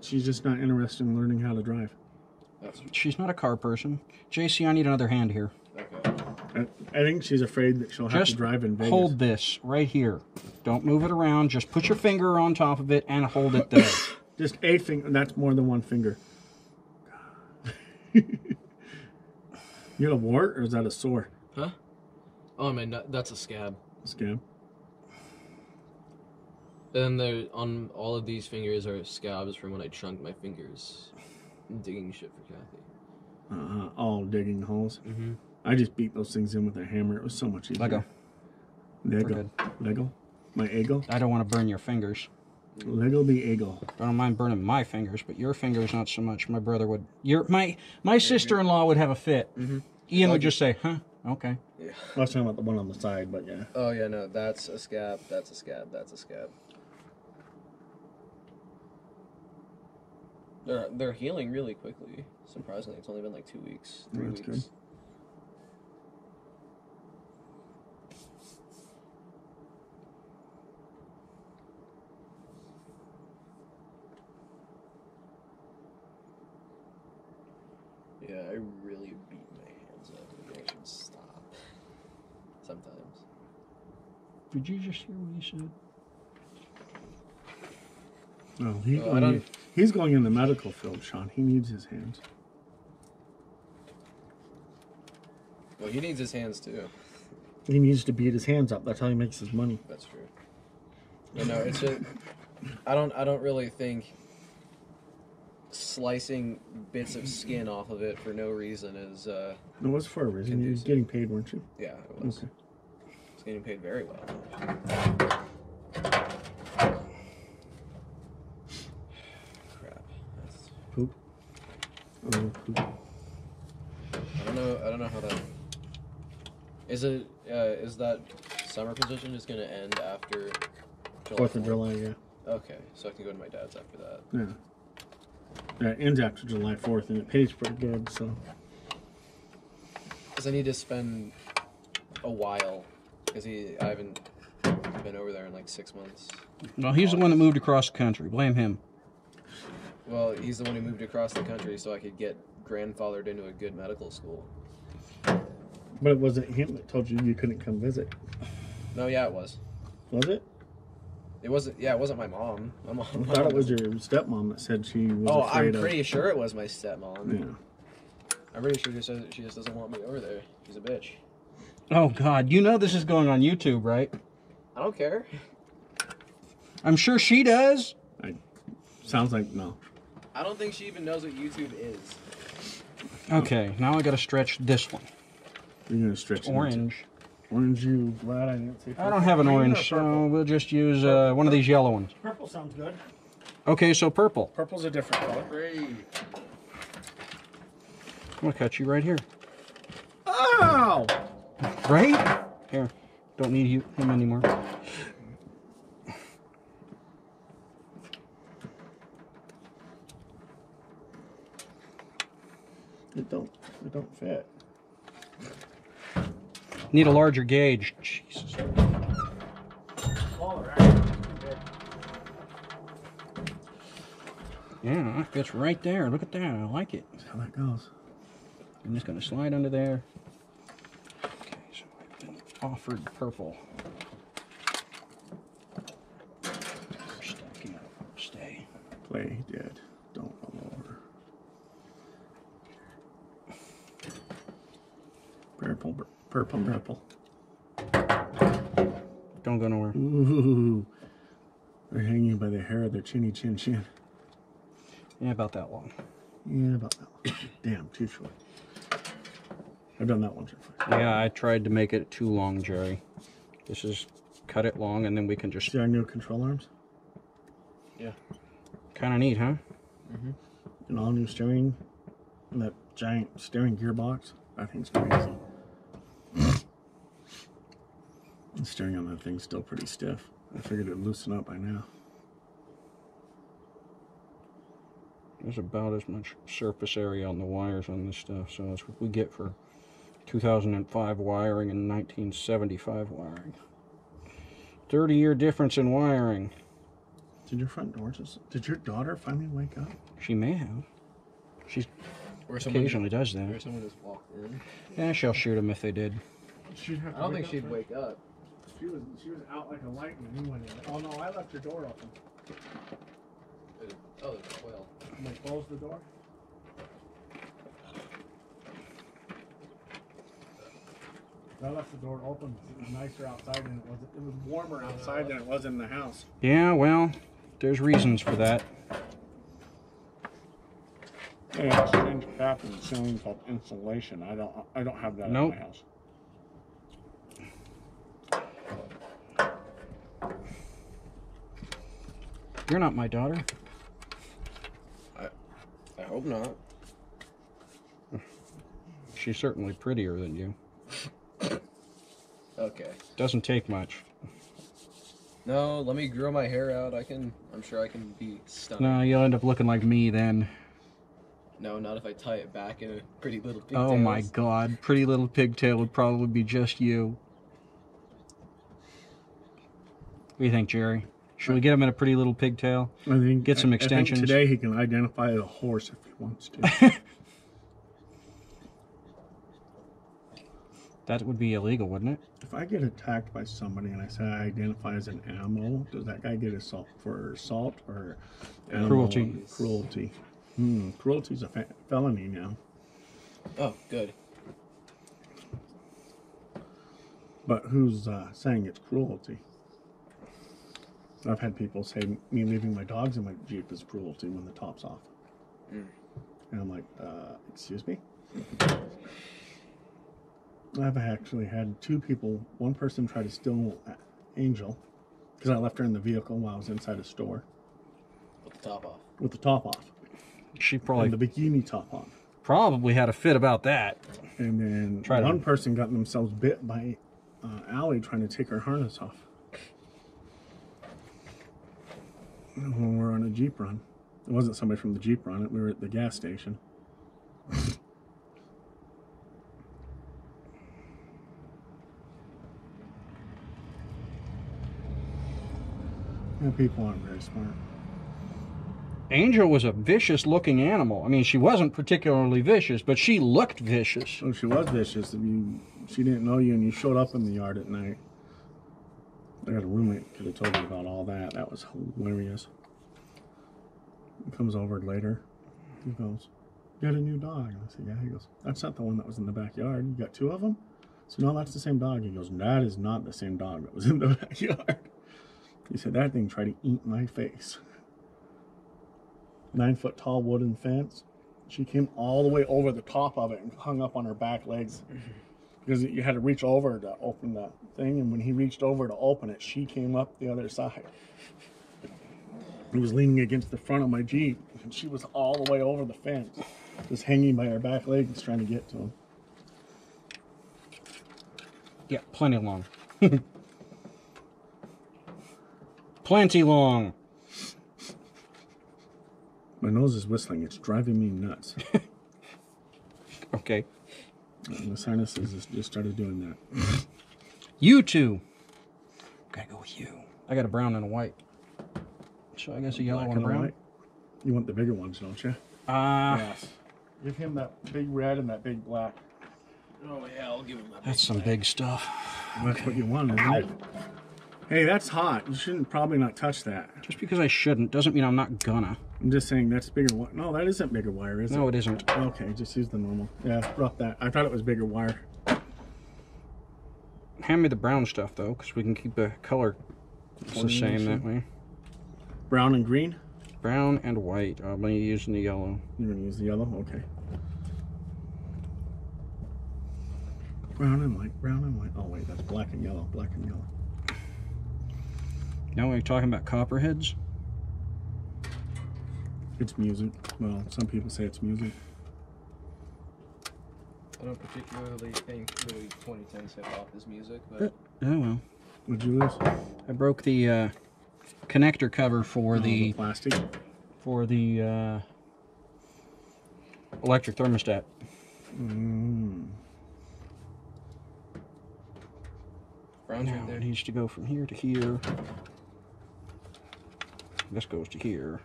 She's just not interested in learning how to drive. She's not a car person. JC, I need another hand here. Okay. I think she's afraid that she'll have Just to drive in Vegas. hold this right here. Don't move it around. Just put your finger on top of it and hold it there. Just a finger. That's more than one finger. You got a wart or is that a sore? Huh? Oh, man, that's a scab. Scab. And there, on all of these fingers are scabs from when I chunked my fingers digging shit for Kathy. All digging holes. Mm-hmm. I just beat those things in with a hammer. It was so much easier. Lego. Lego. We're good. Lego. My ego. I don't want to burn your fingers. Lego the ego. I don't mind burning my fingers, but your fingers not so much. My brother would. My sister-in-law would have a fit. Mm-hmm. Ian would just say, "Huh, okay." Yeah. I was talking about the one on the side, but yeah. Oh, yeah, no, that's a scab, that's a scab, that's a scab. They're healing really quickly. Surprisingly, it's only been like 2 weeks, 3 That's weeks. good. Yeah, I really beat my hands up. Maybe I should stop. Sometimes. Did you just hear what he said? No, he's going in the medical field, Sean. He needs his hands. Well, he needs his hands too. He needs to beat his hands up. That's how he makes his money. That's true. You know, it's just I don't really think slicing bits of skin off of it for no reason is No, it was for a reason. You was Conducive. getting paid, weren't you? yeah, it was. Okay. It's getting paid very well. Crap. That's, Poop. Oh, poop. I don't know how that. Is it? Is that summer position just gonna end after July 4th of July, yeah. Okay, so I can go to my dad's after that. Yeah. Yeah, it ends after July 4th, and it pays pretty good, so. Because I need to spend a while. Because I haven't been over there in like 6 months. Well, he's the one that moved across the country. Blame him. Well, he's the one who moved across the country so I could get grandfathered into a good medical school. But it wasn't him that told you you couldn't come visit. No, yeah, it was. Was it? It wasn't. Yeah, it wasn't my mom. My mom. I thought it was your stepmom that said she was Oh, afraid I'm pretty sure it was my stepmom. of. Yeah. I'm pretty sure she just doesn't want me over there. She's a bitch. Oh, God. You know this is going on YouTube, right? I don't care. I'm sure she does. Sounds like no. I don't think she even knows what YouTube is. Okay, now I got to stretch this one. You're gonna stretch it. Orange. Orange, you glad I didn't say I don't have an Green or orange, so purple? we'll just use one of these yellow ones. Purple sounds good. Okay, so purple. Purple's a different color. Great. I'm going to cut you right here. Ow! Right? Here. Don't need him anymore. It don't fit. Need a larger gauge. Jesus. Yeah, that fits right there. Look at that. I like it. That's how that goes. I'm just going to slide under there. Okay, so I've been offered purple. Stacking up. Stay. Play dead. Don't roll over. Purple. Don't go nowhere. Ooh. They're hanging by the hair of their chinny chin chin. Yeah, about that long. Yeah, about that one. Damn, too short. I've done that once before. Yeah, I tried to make it too long, Jerry. This is cut it long, and then we can just... See our new control arms? Yeah. Kind of neat, huh? Mm-hmm. An all new steering, and that giant steering gearbox. That thing's crazy. The steering on that thing's still pretty stiff. I figured it'd loosen up by now. There's about as much surface area on the wires on this stuff, so that's what we get for 2005 wiring and 1975 wiring. 30-year difference in wiring. Did your front door did your daughter finally wake up? She may have. She Or someone occasionally does Or that. someone just walked in. Yeah, she'll shoot them if they did. She'd have I don't think she'd wake up. She was out like a light when you went in. Oh no, I left your door open. Oh, there's a whale. Can I close the door? I left the door open because it was nicer outside than it was. It was warmer outside than it was in the house. Yeah, well, there's reasons for that. They have a strange crap in the ceiling called insulation. I don't have that Nope. in my house. You're not my daughter. I hope not. She's certainly prettier than you. Okay. Doesn't take much. No, let me grow my hair out. I'm sure I can be stunning. No, you'll end up looking like me then. No, not if I tie it back in a pretty little pigtails. Oh my god, pretty little pigtail would probably be just you. What do you think, Jerry? Should we get him in a pretty little pigtail? I think Get some I think extensions. today he can identify a horse if he wants to. That would be illegal, wouldn't it? If I get attacked by somebody and I say I identify as an animal, does that guy get assault for assault or animal Cruelty. Cruelty. Cruelty's a felony now. Oh, good. But who's saying it's cruelty? I've had people say me leaving my dogs in my Jeep is cruelty when the top's off. And I'm like, excuse me? I've actually had two people, one person try to steal Angel because I left her in the vehicle while I was inside a store. With the top off. With the top off. She probably And the bikini top on. probably had a fit about that. And then one person got themselves bit by Allie trying to take her harness off. When we were on a Jeep run. It wasn't somebody from the Jeep run. We were at the gas station. People aren't very smart. Angel was a vicious looking animal. I mean, she wasn't particularly vicious, but she looked vicious. Oh, she was vicious. She didn't know you and you showed up in the yard at night. I got a roommate could have told me about all that. That was hilarious. He comes over later. He goes, "You got a new dog?" And I said, "Yeah." He goes, "That's not the one that was in the backyard. You got two of them?" So no, that's the same dog. He goes, "That is not the same dog that was in the backyard." He said, "That thing tried to eat my face." 9-foot tall wooden fence. She came all the way over the top of it and hung up on her back legs because you had to reach over to open the thing. And when he reached over to open it, she came up the other side. He was leaning against the front of my Jeep and she was all the way over the fence, just hanging by her back legs trying to get to him. Yeah, plenty long. Plenty long. My nose is whistling. It's driving me nuts. Okay. And the sinuses just started doing that. You two. Gotta go with you. I got a brown and a white. So I guess a yellow Black and a brown. white. You want the bigger ones, don't you? Yes. Give him that big red and that big black. Oh, yeah, I'll give him that. That's some big stuff. That's what you want, isn't it? Hey, that's hot. You shouldn't probably not touch that. Just because I shouldn't doesn't mean I'm not gonna. I'm just saying that's bigger wire. No, that isn't bigger wire, is it? No, it isn't. Okay, just use the normal. Yeah, drop that. I thought it was bigger wire. Hand me the brown stuff though, because we can keep the color the same that way. Brown and green? Brown and white. I'm gonna use the yellow. You're going to use the yellow? Okay. Brown and white, brown and white. Oh, wait, that's black and yellow, black and yellow. Now we're talking about copperheads. It's music. Well, some people say it's music. I don't particularly think really 2010s hip hop is music, but Oh well. What'd you lose? I broke the connector cover for The the plastic. electric thermostat. Brown's Now right there. it needs to go from here to here. This goes to here.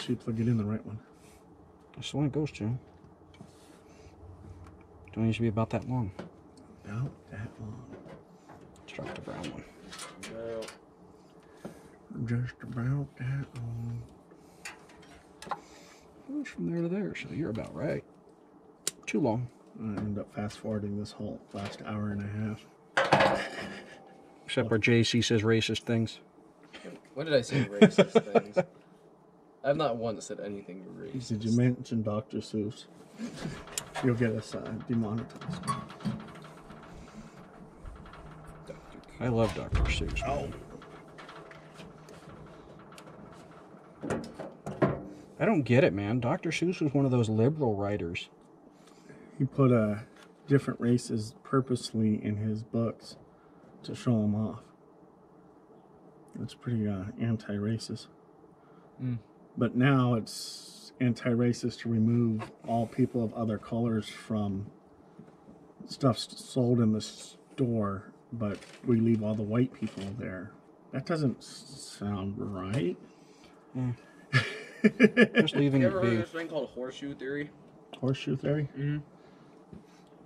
So you plug it in the right one. That's the one it goes to. Don't need to be about that long. About that long. Let's try the brown one. No. Just about that long. Goes from there to there, so you're about right. Too long. I ended up fast forwarding this whole last hour and a half. Except where JC says racist things. When did I say racist things? I've not once said anything racist. Did you mention Dr. Seuss? You'll get us demonetized. I love Dr. Seuss. Oh. I don't get it, man. Dr. Seuss was one of those liberal writers. He put different races purposely in his books to show them off. It's pretty anti-racist. But now it's anti-racist to remove all people of other colors from stuff sold in the store, but we leave all the white people there. That doesn't sound right. Just leaving You it ever heard of be. this thing called horseshoe theory? Horseshoe theory?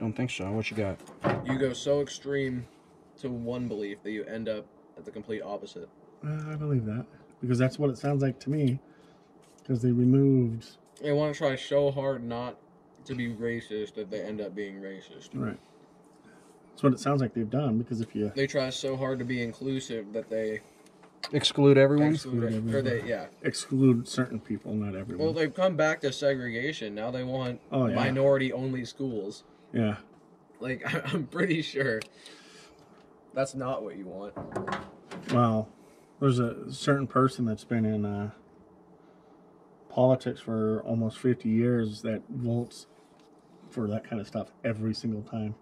Don't think so. What you got? You go so extreme to one belief that you end up at the complete opposite. I believe that. Because that's what it sounds like to me. Because they removed... They want to try so hard not to be racist that they end up being racist. Right. That's what it sounds like they've done. Because if you They try so hard to be inclusive that they Exclude everyone? exclude, or they, yeah. exclude certain people, not everyone. Well, they've come back to segregation. Now they want Oh, yeah. minority-only schools. Yeah. Like, I'm pretty sure that's not what you want. Well, there's a certain person that's been in politics for almost 50 years that votes for that kind of stuff every single time.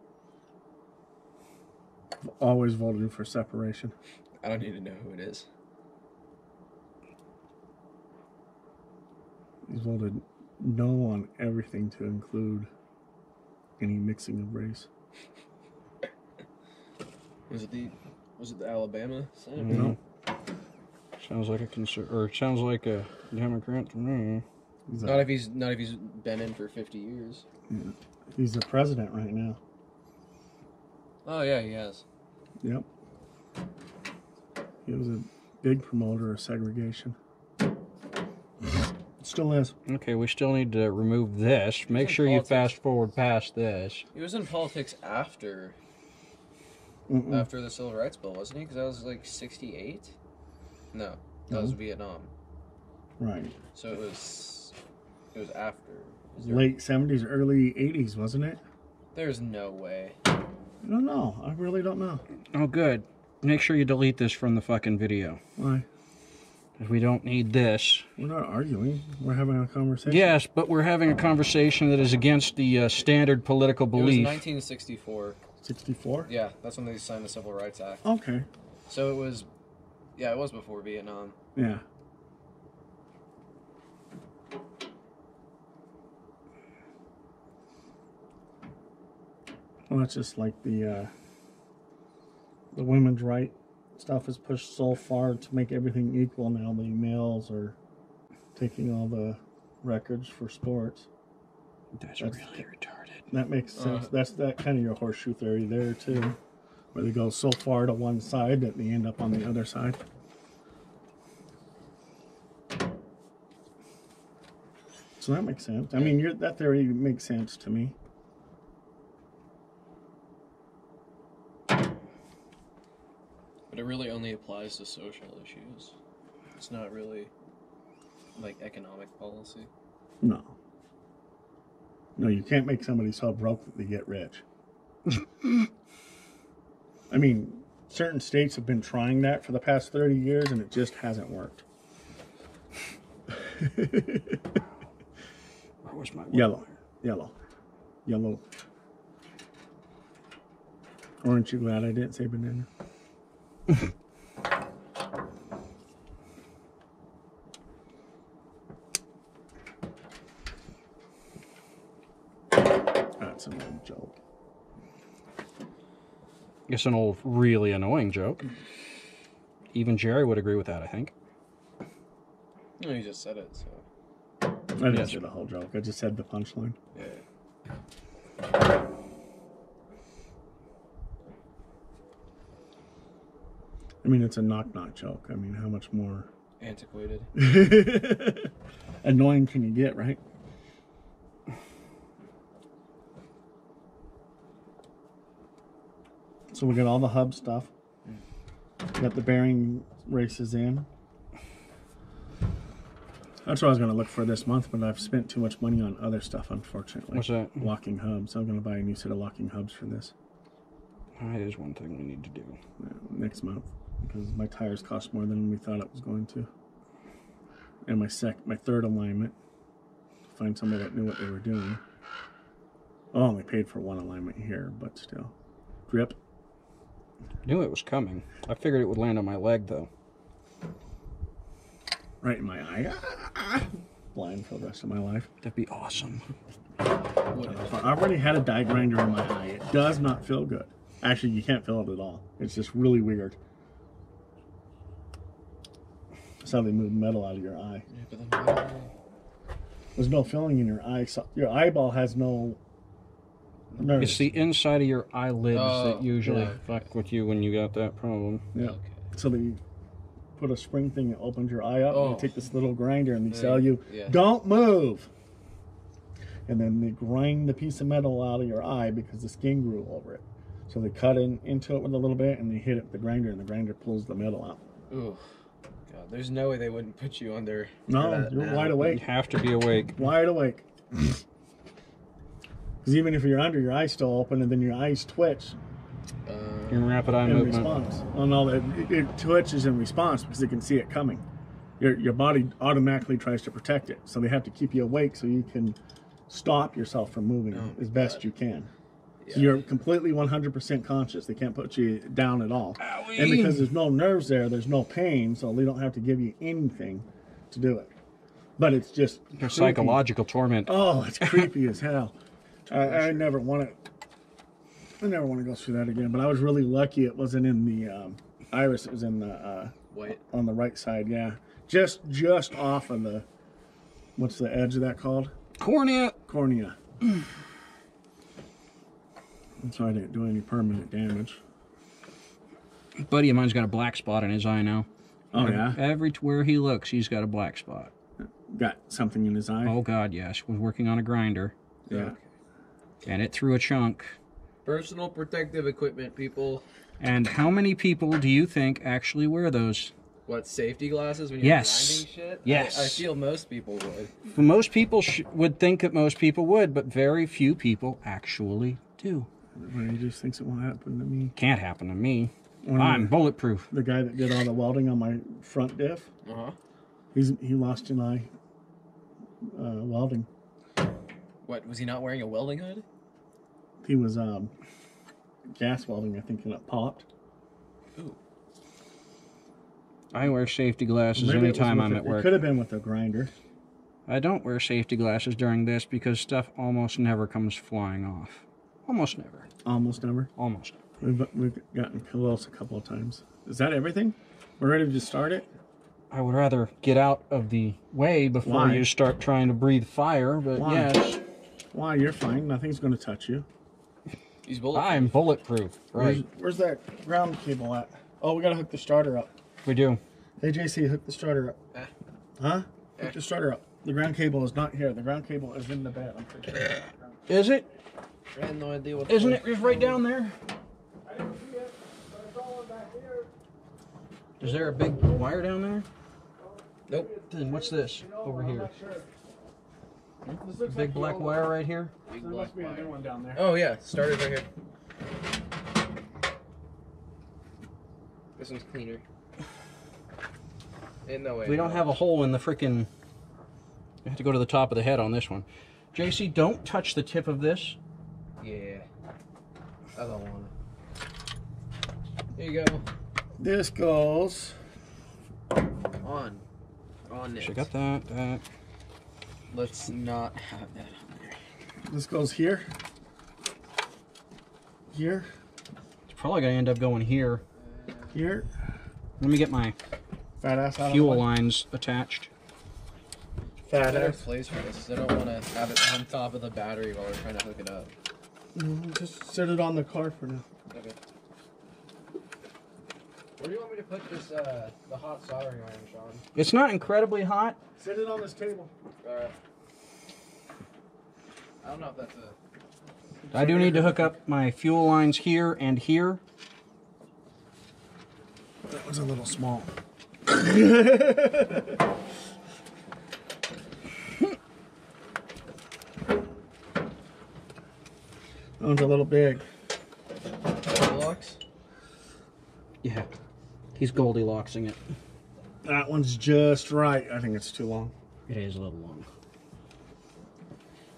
Always voted for separation. I don't need to know who it is. He's voted no on everything to include any mixing of race. Was it the Alabama senator? No. Sounds like sounds like a Democrat to me. He's, Not if he's been in for 50 years. he's the president right now. Oh yeah, he has. Yep. He was a big promoter of segregation. Still is. Okay, we still need to remove this. Make in sure you politics. fast forward past this. He was in politics after Mm-mm. the Civil Rights Bill, wasn't he? Because that was like 68. No, that was Vietnam. Right. So it was after. Is there- Late 70s, early 80s, wasn't it? There's no way. I don't know. I really don't know. Oh, good. Make sure you delete this from the fucking video. Why? 'Cause we don't need this. We're not arguing. We're having a conversation. Yes, but we're having a conversation that is against the standard political It was belief. 1964. 64? Yeah, that's when they signed the Civil Rights Act. Okay. So it was, yeah, it was before Vietnam. Yeah. Well, it's just like the women's right stuff is pushed so far to make everything equal now. The males are taking all the records for sports. That's That's- really retarded. That makes sense. That's that kind of your horseshoe theory there too, where they go so far to one side that they end up on the other side. So that makes sense. I mean, that theory makes sense to me. But it really only applies to social issues. It's not really like economic policy. No. No, you can't make somebody so broke that they get rich. I mean, certain states have been trying that for the past 30 years and it just hasn't worked. Where was my Yellow. Yellow. Yellow. Aren't you glad I didn't say banana? That's an old joke. It's an old, really annoying joke. Even Jerry would agree with that, I think. No, you just said it, so. I didn't say the whole joke. I just said the punchline. Yeah. I mean, it's a knock-knock joke. I mean, how much more Antiquated. annoying can you get, right? So we got all the hub stuff. We got the bearing races in. That's what I was going to look for this month, but I've spent too much money on other stuff, unfortunately. What's that? Locking hubs. I'm going to buy a new set of locking hubs for this That is one thing we need to do. next month, because my tires cost more than we thought it was going to. And my third alignment, find somebody that knew what they were doing. I only paid for one alignment here, but still. Grip. Knew it was coming. I figured it would land on my leg, though. Right in my eye. Blind for the rest of my life. That'd be awesome. I already had a die grinder in my eye. It does not feel good. Actually, you can't feel it at all. It's just really weird. That's how they move metal out of your eye. There's no feeling in your eye. So your eyeball has no nerves. It's the inside of your eyelids that usually yeah. fuck with you when you got that problem. Yeah. Okay. So they put a spring thing that opens your eye up, and Oh. they take this little grinder and they tell you, Yeah. don't move. And then they grind the piece of metal out of your eye because the skin grew over it. So they cut into it with a little bit and they hit it with the grinder, and the grinder pulls the metal out. Ooh. God, there's no way they wouldn't put you under. No, that you're now. wide You awake. have to be awake. Wide awake. Because even if you're under, your eye's still open, and then your eyes twitch In rapid eye in movement. response. Oh no, it twitches in response because it can see it coming. Your body automatically tries to protect it, so they have to keep you awake so you can stop yourself from moving as best you can. So you're completely 100% conscious. They can't put you down at all. Owie. And because there's no nerves there, there's no pain, so they don't have to give you anything to do it. But it's just creepy. Psychological torment. Oh, it's creepy as hell. I never want to go through that again. But I was really lucky it wasn't in the iris. It was in the White. on the right side. Yeah, just off of the, what's the edge of that called? Cornea. Cornea. So I didn't do any permanent damage. A buddy of mine's got a black spot in his eye now. Oh yeah, Everywhere he looks, he's got a black spot. got something in his eye. Oh God, yes. Was working on a grinder, Yeah. and it threw a chunk. Personal protective equipment, people. And how many people do you think actually wear those? What, safety glasses when you're Yes. grinding shit? Yes. I feel most people would. Well, most people would think that most people would, but very few people actually do. Everybody just thinks it won't happen to me. Can't happen to me. Or I'm bulletproof. the guy that did all the welding on my front diff. Uh-huh. He lost an eye welding. What, was he not wearing a welding hood? He was gas welding, I think, and it popped. Ooh. I wear safety glasses Maybe it was anytime with I'm it. at It work. could have been with a grinder. I don't wear safety glasses during this because stuff almost never comes flying off. Almost never. Almost never. Almost. We've gotten close a couple of times. Is that everything? We're ready to start it? I would rather get out of the way before Why? you start trying to breathe fire, but Why? yes, Why, you're fine. Nothing's going to touch you. He's bulletproof. I'm bulletproof. Right. Where's that ground cable at? Oh, we got to hook the starter up. We do. Hey, JC, hook the starter up. Huh? Hook the starter up. The ground cable is not here. The ground cable is in the bed. I'm pretty sure. Is it? I had no idea what. Isn't it just right down there? I didn't see it, but it's all back here. Is there a big wire down there? Nope. Then what's this over here? This looks Big like the black old- wire right here? Big There black must be a new wire. one down there. Oh yeah, started right here. This one's cleaner. Ain't no way. We don't have a hole in the frickin'... You have to go to the top of the head on this one. JC, don't touch the tip of this. Yeah. I don't want it. There you go. This goes. On it. Check out that. Let's not have that on there. This goes here. here, It's probably gonna end up going here. here. Let me get my Fat ass out fuel of the way. lines attached. Fat Better ass. place for this, 'cause I don't want to have it on top of the battery while we're trying to hook it up. Just set it on the car for now. Okay. Where do you want me to put this, the hot soldering iron, Sean? It's not incredibly hot. Set it on this table. Alright. I don't know if that's a... I do need to hook up my fuel lines here and here. That was a little small. That one's a little big. Goldilocks? Yeah. He's Goldilocksing it. That one's just right. I think it's too long. It is a little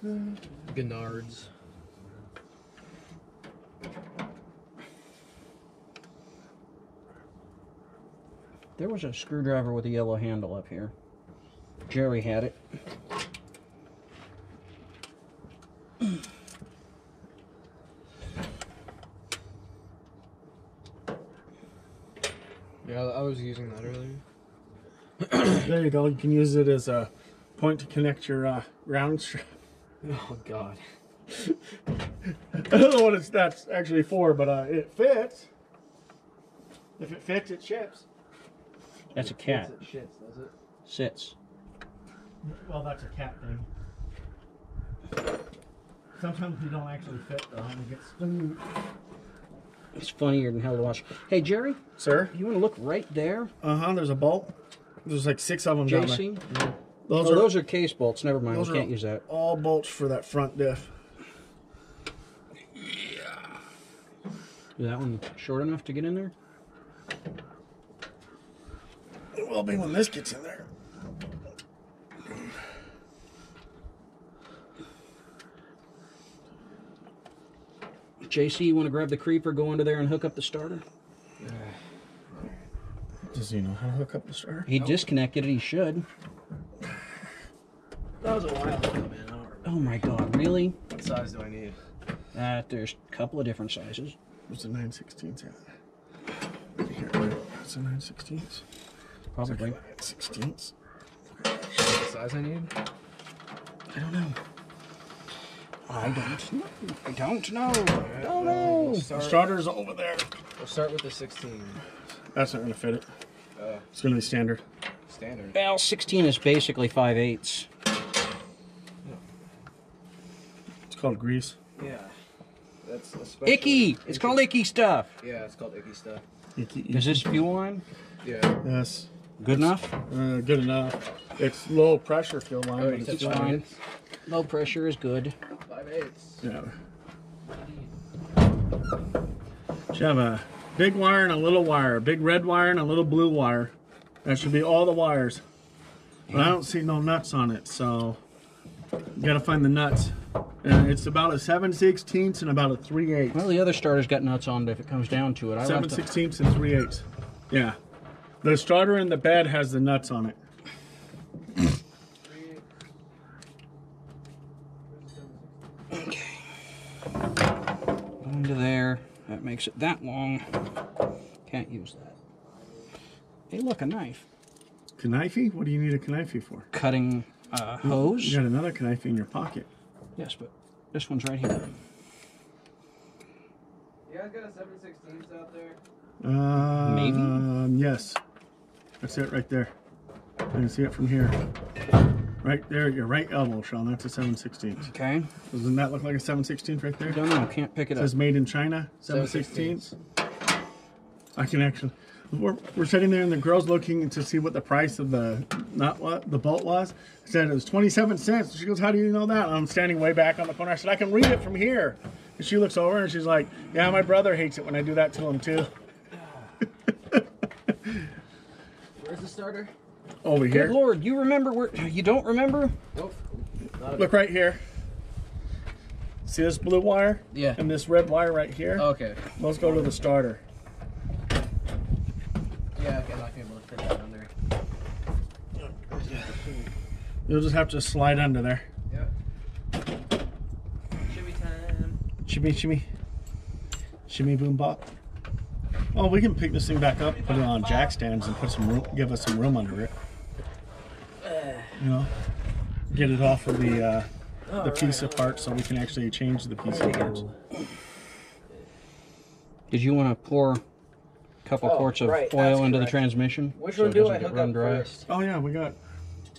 long. Gennards. There was a screwdriver with a yellow handle up here. Jerry had it. Yeah, I was using that earlier. There you go. You can use it as a point to connect your round strap. Oh, God. I don't know what that's actually for, but it fits. If it fits, it ships. That's a cat. It shits, does it? Sits. Well, that's a cat thing. Sometimes they don't actually fit though, and it gets. It's funnier than hell to watch. Hey, Jerry, Sir? you want to look right there? There's a bolt. There's like 6 of them down there. JC? Those are case bolts. Never mind. those We can't are use that. all bolts for that front diff. Is that one short enough to get in there? It will be when this gets in there. JC, you want to grab the creeper, go under there, and hook up the starter? Does he know how to hook up the starter? He disconnected it. He should. That was a while ago, man. I don't remember. Oh my God! Really? What size do I need? There's a couple of different sizes. Where's the 9/16 at? Right here. That's the 9/16. Probably. 9/16. What size I need? I don't know. I don't know. The starter's over there. We'll start with the 16. That's not going to fit it. It's going to be standard. Standard. Well, 16 is basically 5/8. It's called grease. Yeah. That's especially... Icky! It's called icky stuff. Yeah, it's called icky stuff. Is this fuel line? Yeah. Yes. Good enough? Good enough. It's low pressure fuel line, Oh, but you it's said fine. 5/8? Low pressure is good. 5/8. Yeah. Should have a big wire and a little wire, a big red wire and a little blue wire. That should be all the wires. But I don't see no nuts on it, so you gotta find the nuts. And it's about a 7/16 and about a 3/8. Well, the other starter's got nuts on it if it comes down to it. I left 7/16 and 3/8. Yeah. The starter in the bed has the nuts on it. Into there. That makes it that long. Can't use that. Hey, look, a knife. Knifey? What do you need a knifey for? Cutting hose. You got another knifey in your pocket. Yes, but this one's right here. You guys got a 7/16 out there? Maybe? Yes. That's it right there. You can see it from here. Right there at your right elbow, Sean. That's a 7/16. Okay. Doesn't that look like a 7/16 right there? Don't know. Can't pick it It up. says made in China, 7/16. I can actually. We're sitting there and the girl's looking to see what the price of the bolt was. I said it was 27 cents. She goes, "How do you know that?" And I'm standing way back on the corner. I said, "I can read it from here." And she looks over and she's like, "Yeah, my brother hates it when I do that to him too." Where's the starter? Over Good here. Lord, you remember where? You don't remember? Nope. Look right here. See this blue wire? Yeah. And this red wire right here? Okay. Those go to the starter. Yeah, okay, I'm not gonna be able to fit that under. You'll just have to slide under there. Yep. Shimmy time. Shimmy, shimmy. Shimmy boom bop. Oh, we can pick this thing back up, put it on jack stands, and put some room, give us some room under it. You know, get it off of the piece apart so we can actually change the piece parts. Did you want to pour a couple quarts of oil into the transmission? Which so one it do doesn't I get hook run up dry? first? Oh yeah, we got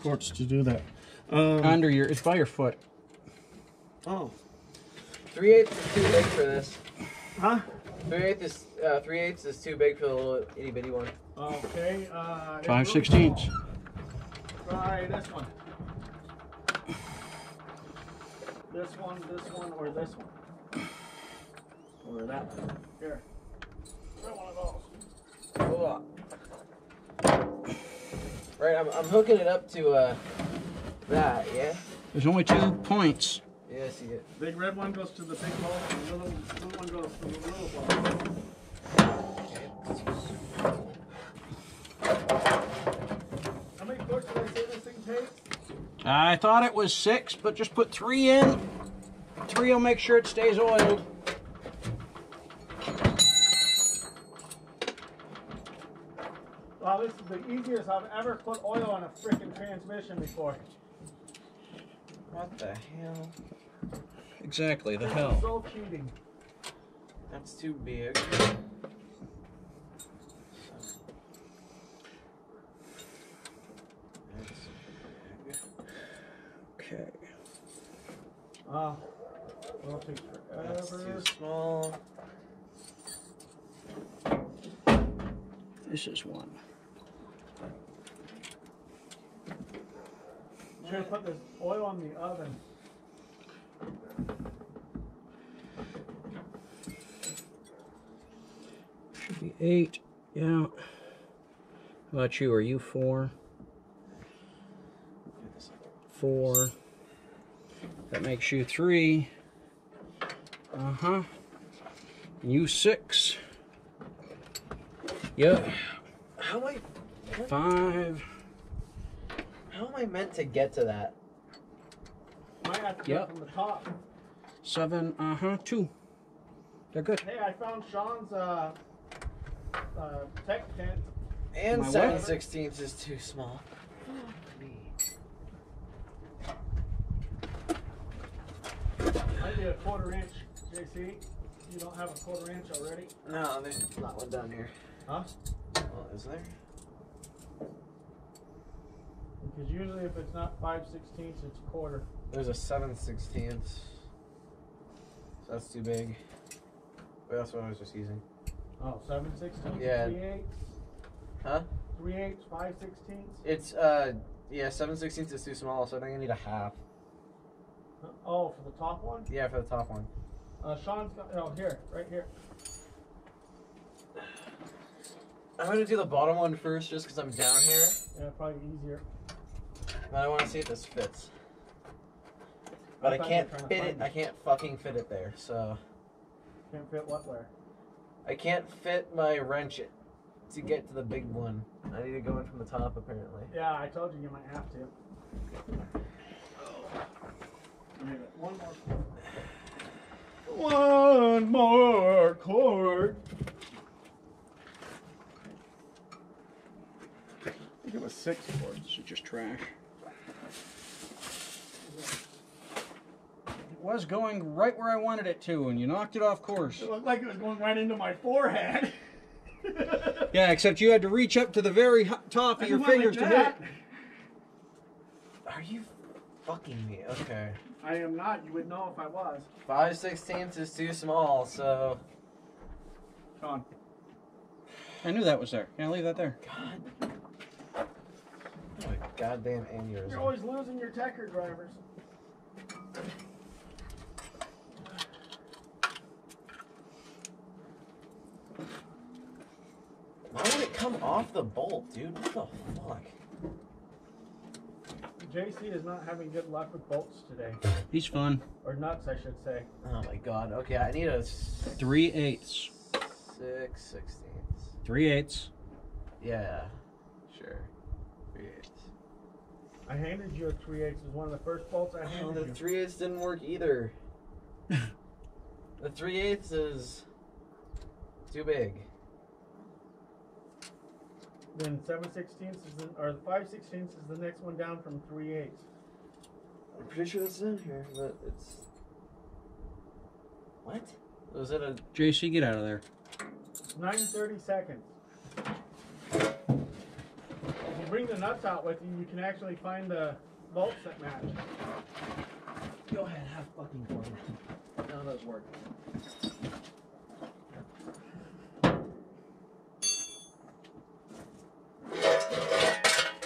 quarts to do that. Under your, it's by your foot. Oh. 3/8 is too big for this. Huh? 3/8 is too big for the little itty bitty one. Okay. 5/16. Try this one. This one, or this one. Or that one. Here. Try one of those. Right, I'm hooking it up to that, yeah? There's only 2 points. Yeah, I see it. Big red one goes to the big ball, and the little one goes to the little ball. How many quarts did I say this thing takes? I thought it was 6, but just put 3 in. 3 will make sure it stays oiled. Wow, this is the easiest I've ever put oil on a freaking transmission before. What the hell? Exactly, the This hell. is so cheating. That's too big. Okay. It'll take That's too forever. small. This is one. I'm gonna put this oil on the oven. Should be 8. Yeah. How about you? Are you 4? 4. That makes you 3. Uh-huh. You 6. Yep. How am I? 5. How am I meant to get to that? Might have to Yep. go from the top. 7. Uh-huh. 2. They're good. Hey, I found Sean's tech tent. And My 7/16 is too small. I did a 1/4 inch, JC. You don't have a 1/4 inch already? No, there's not one down here. Huh? Well, is there? Because usually if it's not 5/16, it's 1/4. There's a 7/16. So that's too big. But that's what I was just using. Oh, 7/16, Yeah. 3/8, Huh? 3/8, 5/16. It's yeah, 7/16 is too small, so I think I need a half. Oh, for the top one? Yeah, for the top one. Sean's got, oh, here, right here. I'm gonna do the bottom one first, just because I'm down here. Yeah, probably easier. But I want to see if this fits. But I thought can't you were trying to fit it. find I can't fucking fit it there. So Can't fit what where? I can't fit my wrench to get to the big one. I need to go in from the top, apparently. Yeah, I told you might have to. One more. One more cord. I think it was 6 cords. This is just trash. It was going right where I wanted it to, and you knocked it off course. It looked like it was going right into my forehead. Yeah, except you had to reach up to the very top of your fingers to hit it. Are you fucking me? Okay. I am not. You would know if I was. 5/16 is too small, so. Sean. I knew that was there. Can I leave that there? God. Oh, a goddamn aneurysm. You're always losing your Tecker drivers. Why would it come off the bolt, dude? What the fuck? JC is not having good luck with bolts today. He's fun. Or nuts, I should say. Oh my god. Okay, I need a 3/8. 6/16. 3/8. Yeah. Sure. 3/8. I handed you a 3/8. It was one of the first bolts I Oh, handed the you. 3/8 didn't work either. The 3/8 is Too big. Then 7/16 is the, or 5/16 is the next one down from 3/8. I'm pretty sure that's in here, but it's. What? Was it a. JC, get out of there. 9:30 seconds. If you bring the nuts out with you, you can actually find the bolts that match. Go ahead, have fucking fun. None of those work.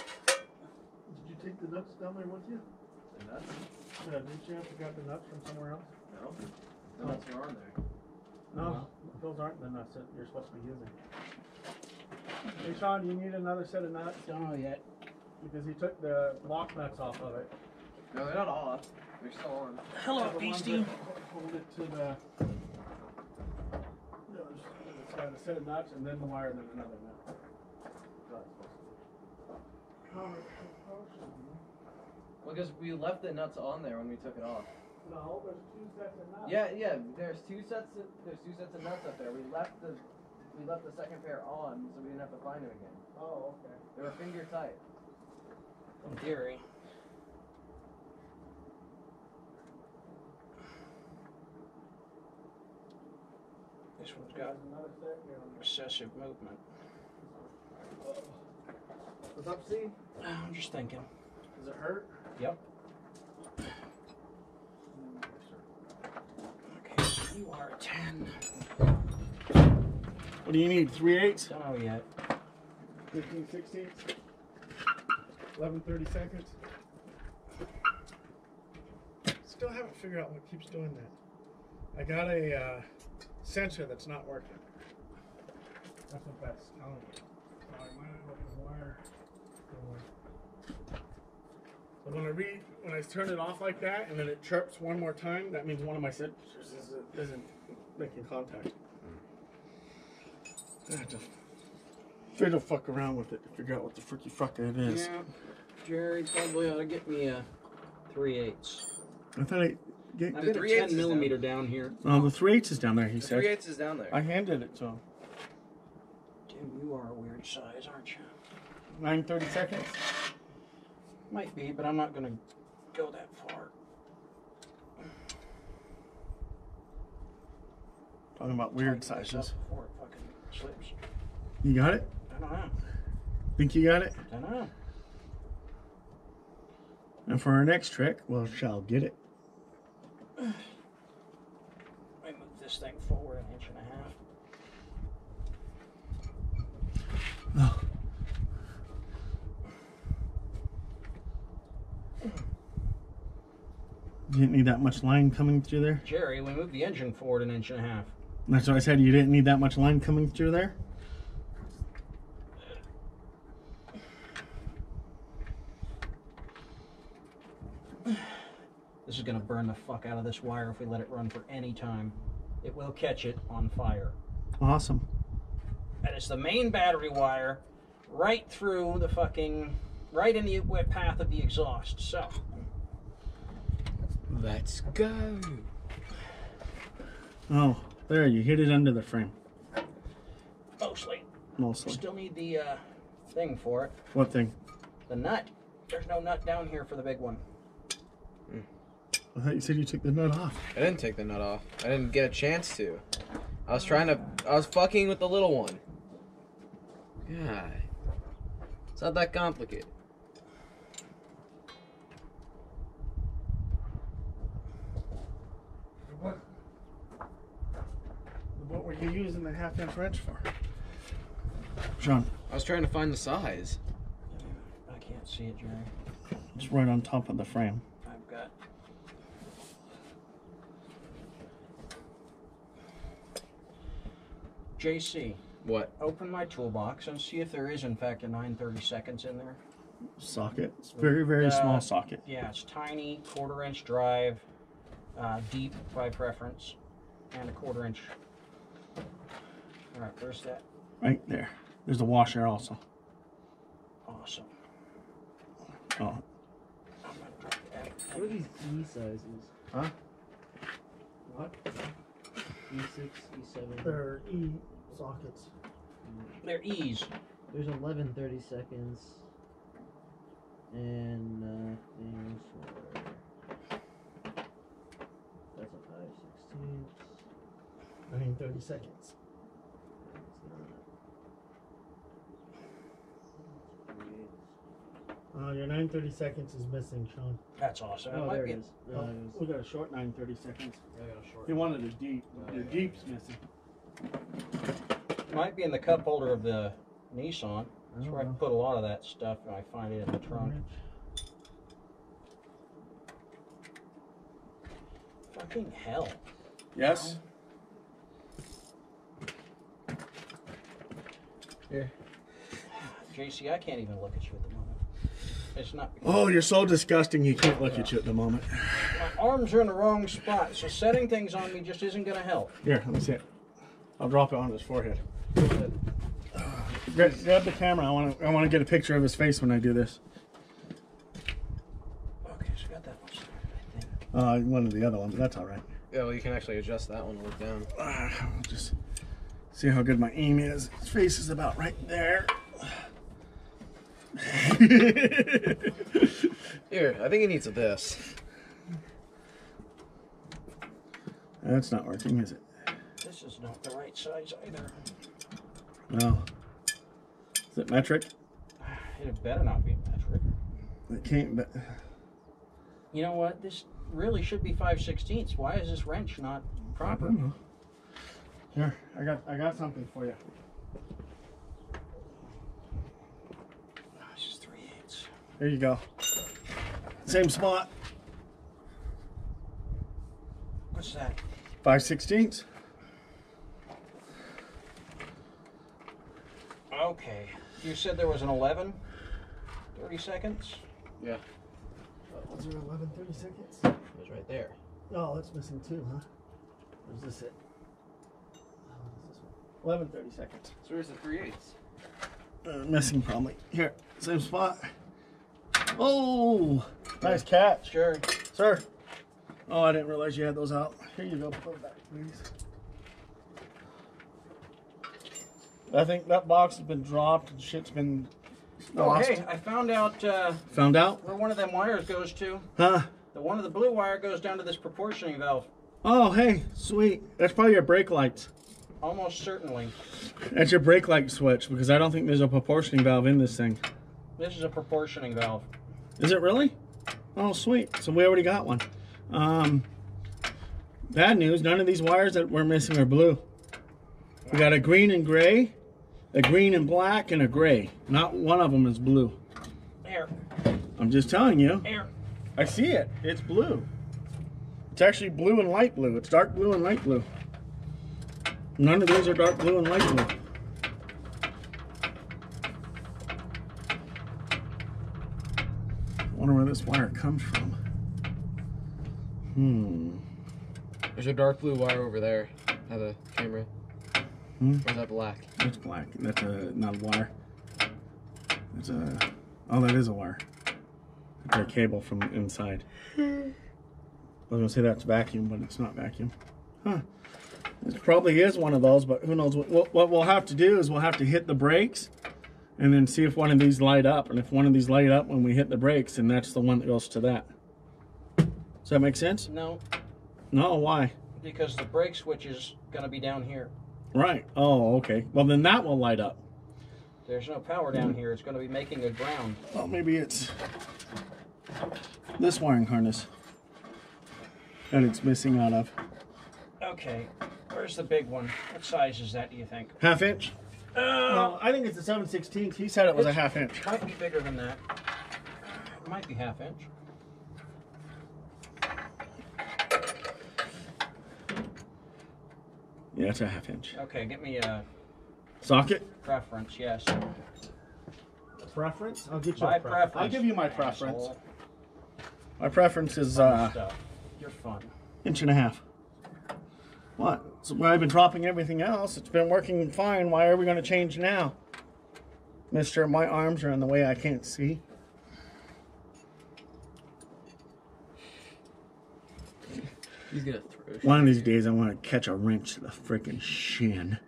Did you take the nuts down there with you? The nuts? Yeah, didn't you have to grab the nuts from somewhere else? No. The nuts are on there. No, those aren't the nuts that you're supposed to be using. Hey Sean, do you need another set of nuts? Don't know yet. Because he took the lock nuts off of it. No, they're not off. They're still on. Hello, The ones Beastie. that hold it to the. It's got a set of nuts and then the wire and then another nut. Well, because we left the nuts on there when we took it off. No, there's two sets of nuts. Yeah, yeah. There's two sets of nuts up there. We left the second pair on, so we didn't have to find them again. Oh, okay. They were finger tight. In theory. This one's got There's another set here on excessive movement. What's up, C? I'm just thinking. Does it hurt? Yep. Okay, so you are a 10. What do you need? 3/8? Don't know yet. 15/16? 11:30 seconds? Still haven't figured out what keeps doing that. I got a sensor that's not working. That's what that's telling me. So I might have let the wire go. So when I turn it off like that and then it chirps one more time, that means one of my sensors isn't making contact. I have to fiddle fuck around with it to figure out what the freaky fuck it is. Yeah, Jerry probably ought to get me a 3/8. I thought I get I've The got a 3/8 10 is millimeter down here. oh, the 3/8 is down there, he The said. 3/8 is down there. I handed it to him. Tim, you are a weird size, aren't you? 9:30 seconds. Might be, but I'm not going to go that far. Talking about weird Tighten this sizes. up before it fucking slips. You got it? I don't know. Think you got it? I don't know. And for our next trick, well, shall get it. I move this thing forward 1.5 inches. Oh. You didn't need that much line coming through there? Jerry, we moved the engine forward 1.5 inches. That's what I said, you didn't need that much line coming through there? This is going to burn the fuck out of this wire if we let it run for any time. It will catch it on fire. Awesome. And it's the main battery wire right through the fucking, right in the wet path of the exhaust. So, Let's go. Oh, there, you hit it under the frame. mostly. Mostly. Still need the thing for it. What thing? The nut. There's no nut down here for the big one. I thought you said you took the nut off. I didn't take the nut off. I didn't get a chance to. I was fucking with the little one. God. It's not that complicated. What were you using the 1/2 inch wrench for? Sean, I was trying to find the size. I can't see it, Jerry. it's right on top of the frame. I've got... JC, What? open my toolbox and see if there is, in fact, a 9/32 in there. Socket. It's very, very small socket. Yeah, it's tiny, 1/4 inch drive, deep by preference, and a 1/4 inch. All right, where's that? Right there. There's a washer also. Awesome. Oh, I'm gonna drop that. What are these E sizes? huh? What? E6, E7. They're sockets. They're E's. There's 11 30 seconds. And things for. That's a 5/16. 9:30 seconds. Your 9:30 seconds is missing, Sean. That's awesome. Oh, there it is. No, it was- We got a short 9:30 seconds. I got a short. He wanted a deep. The deep's missing. Might be in the cup holder of the Nissan. That's where I Oh. put a lot of that stuff, and I find it in the trunk. Fucking hell. Yes. Here. JC, I can't even look at you at the moment. It's not. Oh, you're so disgusting. He can't look at you at the moment. My arms are in the wrong spot, so setting things on me just isn't going to help. Here, let me see it. I'll drop it on his forehead. Grab the camera. I want to get a picture of his face when I do this. Okay, so I got that one started, I think. One of the other ones. That's all right. Yeah, well, you can actually adjust that one to look down. I'll just see how good my aim is. His face is about right there. Here, I think he needs this. That's not working, is it? This is not the right size either. No. Is it metric? It better not be metric. It can't. But You know what? This really should be 5/16. Why is this wrench not proper? Here, I got something for you. This is 3/8. There you go. Same spot. What's that? 5/16. Okay. You said there was an 11? 30 seconds? Yeah, Was there 11:30 seconds? it was right there. Oh, it's missing two, huh? Where's this it? Oh, what is this one? 11:30 seconds. So where's the 3/8? Missing probably. Here, same spot. Oh, nice catch, Sure. sir. Oh, I didn't realize you had those out. Here you go. Put it back, please. I think that box has been dropped and shit's been Oh, lost. hey, I found out Found out? where one of them wires goes to. Huh? The one of the blue wire goes down to this proportioning valve. Oh, hey, sweet. That's probably your brake lights. Almost certainly. That's your brake light switch because I don't think there's a proportioning valve in this thing. This is a proportioning valve. Is it really? Oh, sweet. So we already got one. Bad news, none of these wires that we're missing are blue. We got a green and gray, a green and black, and a gray. Not one of them is blue. Here, I'm just telling you. here. I see it. It's blue. It's actually blue and light blue. It's dark blue and light blue. None of these are dark blue and light blue. I wonder where this wire comes from. There's a dark blue wire over there at the camera. Or is that black? It's black. That's not a wire. It's a. Oh, that is a wire. It's a cable from inside. I was gonna say that's vacuum, but it's not vacuum. Huh. It probably is one of those, but who knows? What we'll have to do is we'll have to hit the brakes, and then see if one of these light up. And if one of these light up when we hit the brakes, then that's the one that goes to that. Does that make sense? No, No. Why? because the brake switch is going to be down here. Right. Oh, okay. Well, then that will light up. There's no power down here. It's going to be making a ground. Well, maybe it's this wiring harness that it's missing out of. Okay, where's the big one? What size is that, do you think? Half inch? Well, I think it's a 7/16. He said it was a half inch. Might be bigger than that. It might be half inch. Yeah, it's a half inch. Okay, get me a Socket? preference, yes. Preference? I'll get My preference. I'll give you my preference. asshole. My preference is Stuff. You're fun. inch and a half. What? So where I've been dropping everything else, it's been working fine. Why are we going to change now? Mister, my arms are in the way I can't see. He's gonna throw shit. One of these days I want to catch a wrench to the freaking shin.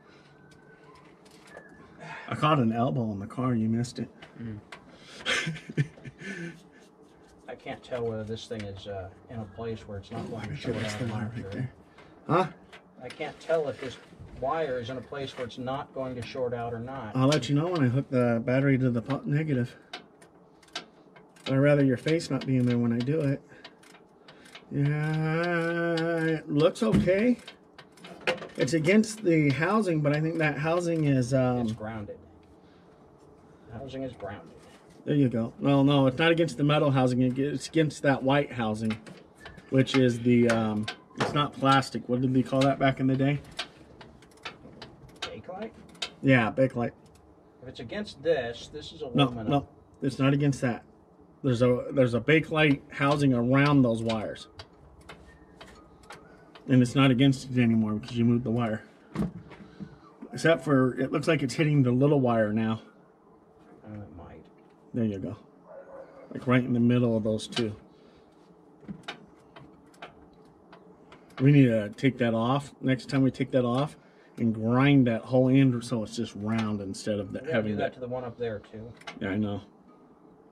I caught an elbow in the car. You missed it. I can't tell whether this thing is in a place where it's not going to short out or not. right there. Huh? I can't tell if this wire is in a place where it's not going to short out or not. I'll let you know when I hook the battery to the negative. I'd rather your face not be in there when I do it. Yeah, it looks okay. It's against the housing, but I think that housing is... It's grounded. The housing is grounded. There you go. Well, no, it's not against the metal housing. It's against that white housing, which is the... it's not plastic. What did they call that back in the day? Bakelite? Yeah, Bakelite. If it's against this, this is No, aluminum. no, it's not against that. There's a Bakelite housing around those wires. And it's not against it anymore because you moved the wire. Except for, it looks like it's hitting the little wire now. It might. There you go. Like right in the middle of those two. We need to take that off. Next time we take that off and grind that whole end so it's just round instead of having do that to the one up there too. Yeah, I know.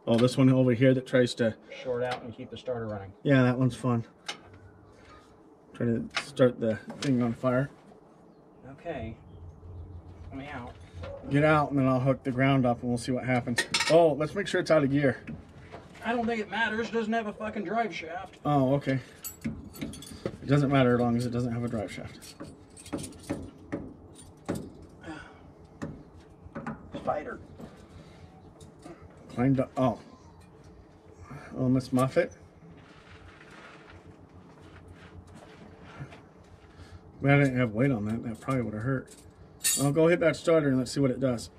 Oh, this one over here that tries to... Short out and keep the starter running. Yeah, that one's fun. Try to start the thing on fire. Okay. Let me out. Get out and then I'll hook the ground up and we'll see what happens. Oh, let's make sure it's out of gear. I don't think it matters. It doesn't have a fucking drive shaft. Oh, okay. It doesn't matter as long as it doesn't have a drive shaft. Spider. Climbed up. Oh. Oh, Miss Muffet. But I didn't have weight on that. That probably would have hurt. I'll go hit that starter and let's see what it does.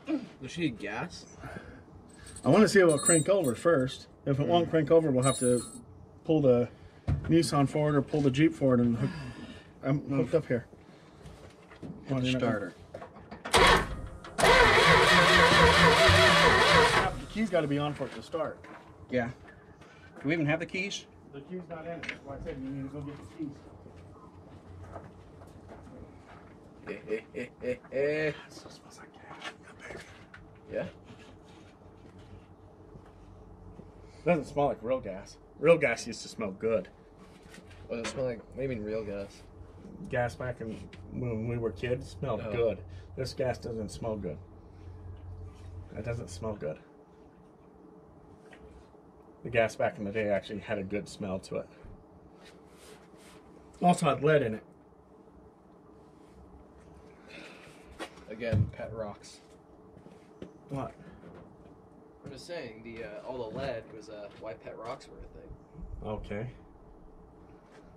Does she need gas? I want to see if it'll crank over first. If it won't crank over, we'll have to pull the Nissan forward or pull the Jeep forward and hook. I'm hooked up here. Hit the starter. The key's got to be on for it to start. Yeah. Do we even have the keys? The key's not in it. That's why I said you need to go get the keys. It still smells like gas. Yeah. Doesn't smell like real gas. Real gas used to smell good. What does it smell like? What do you mean real gas? Gas back when we were kids smelled good. This gas doesn't smell good. It doesn't smell good. The gas back in the day actually had a good smell to it. Also had lead in it. Again, pet rocks. What? I'm just saying, all the lead was why pet rocks were a thing. Okay.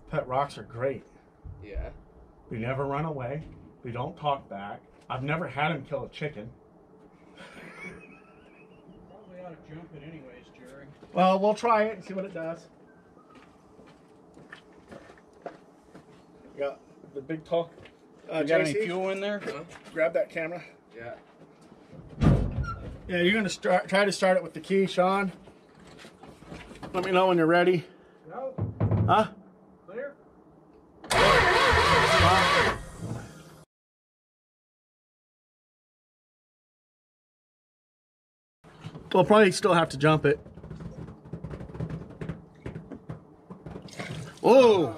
Pet rocks are great. Yeah. They never run away. They don't talk back. I've never had him kill a chicken. Probably ought to jump it anyways, Jerry. Well, we'll try it and see what it does. Got the big talk. You got any JC, fuel in there? grab that camera. Yeah. Yeah, you're gonna try to start it with the key, Sean. Let me know when you're ready. No. Huh? Clear? We'll probably still have to jump it. Whoa!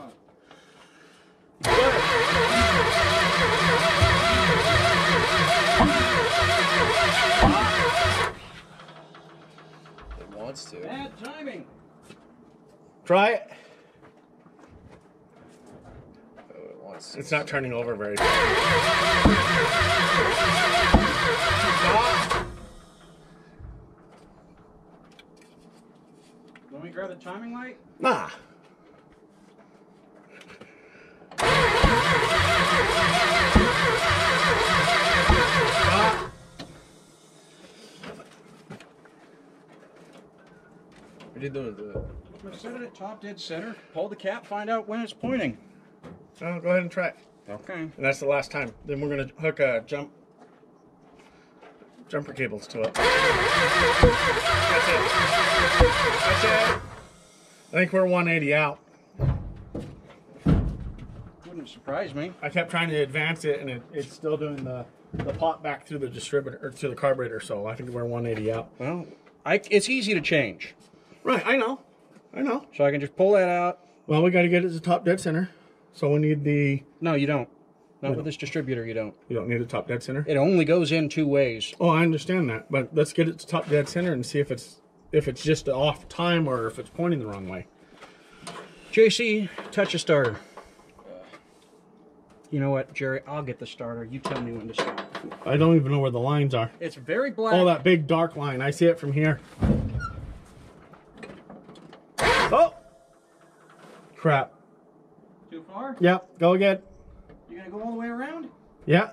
It wants to. Bad timing. Try it. Oh, it wants to. It's not turning over very fast. Let me grab the timing light. Nah. What are you doing to it? I'm gonna set it at top dead center. Pull the cap, find out when it's pointing. Oh, go ahead and try it. Okay. And that's the last time. Then we're gonna hook a jumper cables to it. That's it. That's it. I think we're 180 out. Wouldn't surprise me. I kept trying to advance it, and it's still doing the the pot back through the distributor or through the carburetor. So I think we're 180 out. Well, it's easy to change. Right, I know. So I can just pull that out. Well, we got to get it to top dead center. So we need the. No, you don't. Not with this distributor, you don't. You don't need a top dead center. It only goes in 2 ways. Oh, I understand that, but let's get it to top dead center and see if it's just off time or if it's pointing the wrong way. JC, touch a starter. You know what, Jerry? I'll get the starter. You tell me when to start. I don't even know where the lines are. It's very black. Oh, that big dark line. I see it from here. Oh! Crap. Too far? Yep, go again. You gonna go all the way around? Yeah.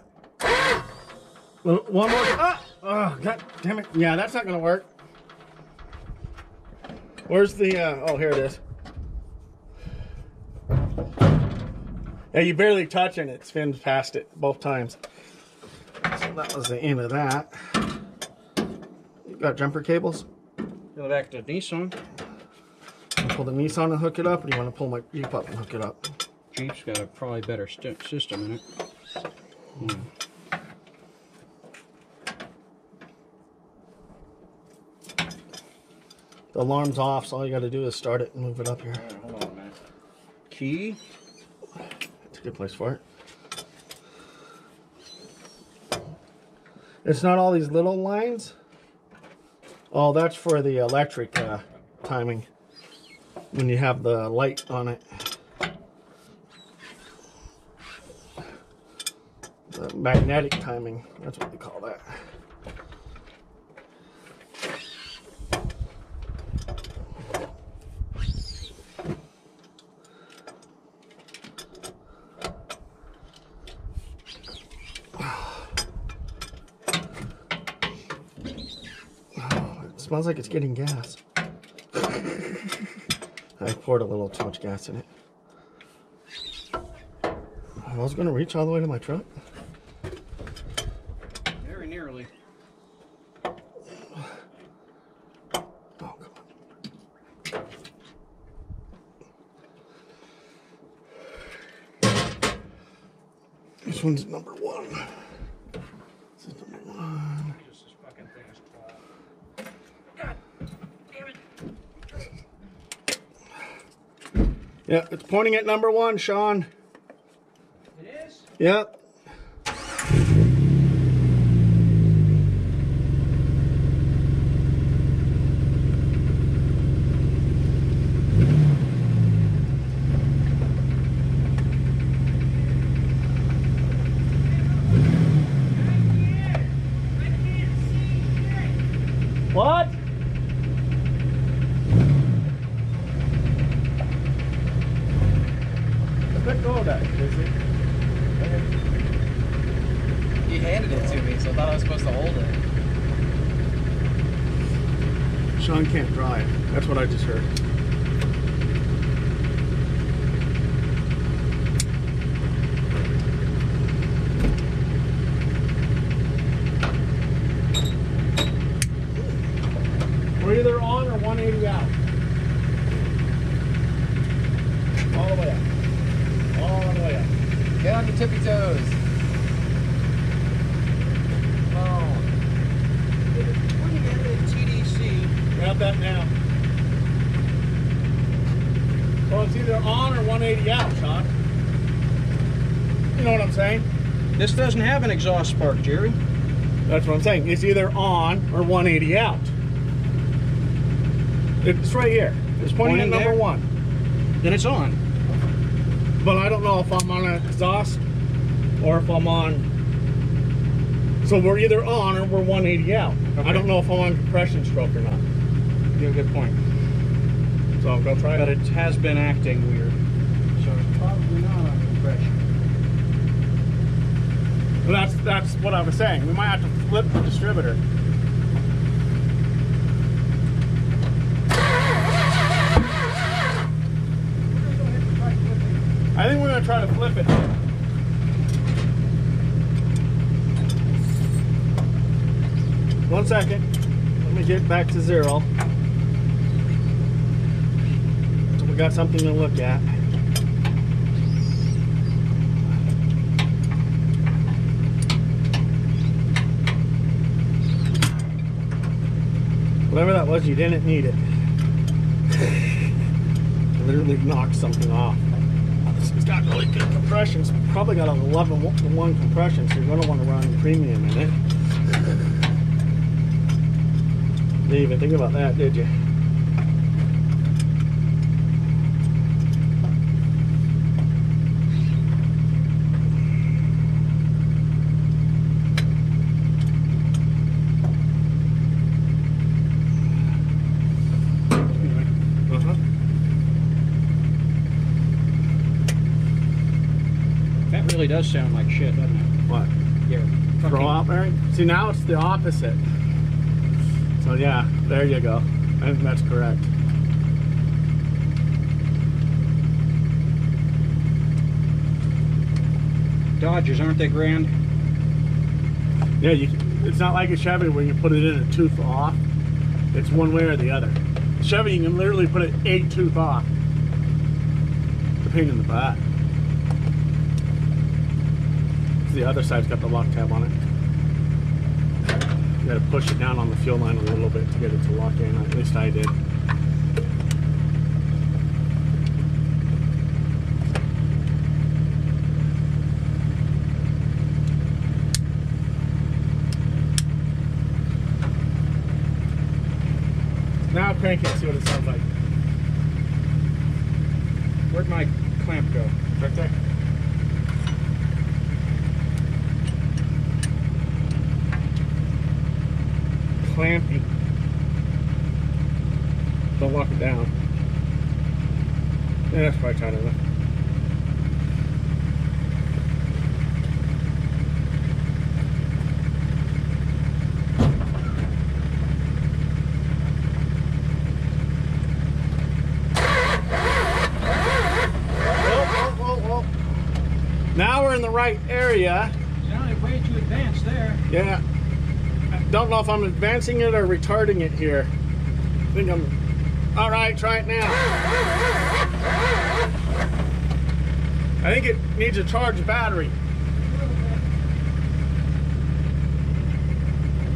One more. Ah! Oh, god damn it. Yeah, that's not gonna work. Where's the, oh, here it is. Yeah, you barely touch it, it spins past it both times. So that was the end of that. You got jumper cables? Go back to Nissan. Pull the Nissan and hook it up, or do you want to pull my Jeep up and hook it up? Jeep's got a probably better system in it. The alarm's off, so all you got to do is start it and move it up here. Right, hold on a minute. Key. It's a good place for it. It's not all these little lines. Oh, that's for the electric timing. When you have the light on it. The magnetic timing, that's what they call that. It smells like it's getting gas. I poured a little too much gas in it. I was going to reach all the way to my truck. Very nearly. Oh, come on. This one's number 1. This is number 1. Just this fucking thing is tall. Yeah, it's pointing at number 1, Sean. It is? Yep. What? Let go of that, Casey. He handed it to me, so I thought I was supposed to hold it. Sean can't drive. That's what I just heard. We're either on or 180 out. All the way up. All the way up. Get on your tippy toes. Oh. When you get the TDC. Grab that now. Well, it's either on or 180 out, Sean. You know what I'm saying? This doesn't have an exhaust spark, Jerry. That's what I'm saying. It's either on or 180 out. It's right here. It's pointing at Pointing number there? 1. Then it's on. But I don't know if I'm on an exhaust or if I'm on. So we're either on or we're 180 out. Okay. I don't know if I'm on compression stroke or not. You have a good point. So I'll go try But it. it has been acting weird. So it's probably not on compression. Well, that's what I was saying. We might have to flip the distributor. I think we're going to try to flip it. One second. Let me get back to 0. We got something to look at. Whatever that was, you didn't need it. Literally knocked something off. It's got really good compression. It's probably got an 11-to-1 compression, so you're going to want to run premium in it. Didn't even think about that, did you? That really does sound like shit, doesn't it? What? Yeah. Throw out bearing? See, now it's the opposite. So yeah, there you go. I think that's correct. Dodges, aren't they grand? Yeah, it's not like a Chevy where you put it in a tooth off. It's one way or the other. Chevy, you can literally put it 8 tooth off. It's a pain in the butt. The other side's got the lock tab on it. You gotta push it down on the fuel line a little bit to get it to lock in. At least I did. Now crank it and see what it sounds like. Where'd my clamp go? Right there. Clampy. Don't lock it down. Yeah, that's probably tight enough. Whoa. Now we're in the right area. Sounded way too advanced there. Yeah. Don't know if I'm advancing it or retarding it here. I think I'm... Alright, try it now. I think it needs a charged battery.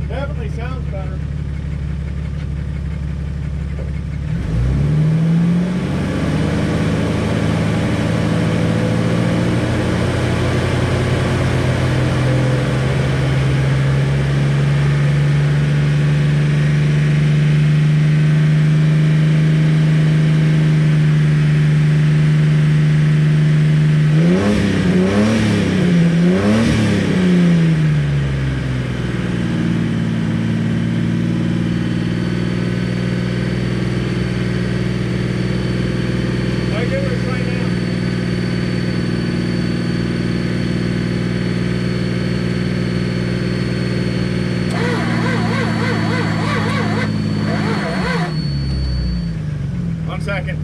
Definitely sounds better. Second.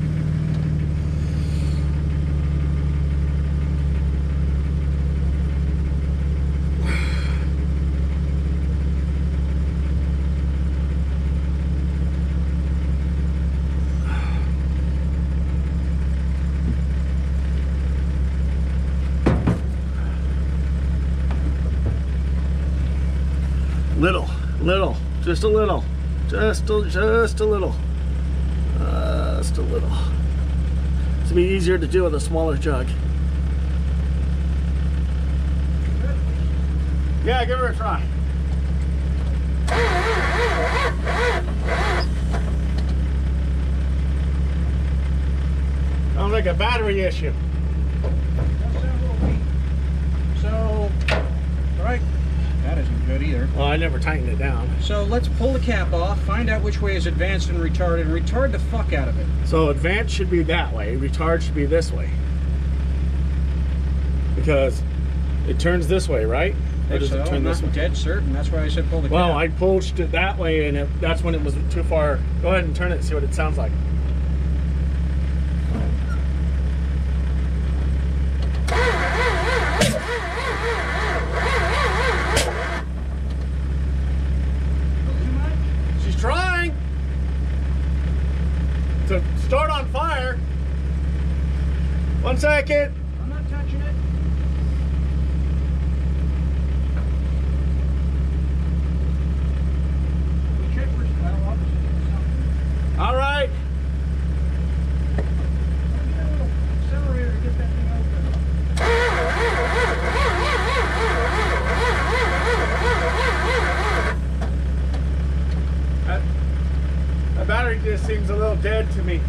Little, just a little, just a little. Just a little. It's be easier to do with a smaller jug. Yeah, give her a try. Sounds like a battery issue. So, right, that isn't good either. Well, I never tightened it down. So let's pull the cap off, find out which way is advanced and retard the fuck out of it. So advanced should be that way, retard should be this way. Because it turns this way, right? Or does it turn this way? I'm dead certain, that's why I said pull the cap. Well, I pushed it that way and that's when it was too far. Go ahead and turn it and see what it sounds like. She's trying to start on fire. 1 second. I'm not touching it. We check for, well, All right. Accelerator to get that thing open. The battery just seems a little dead to me.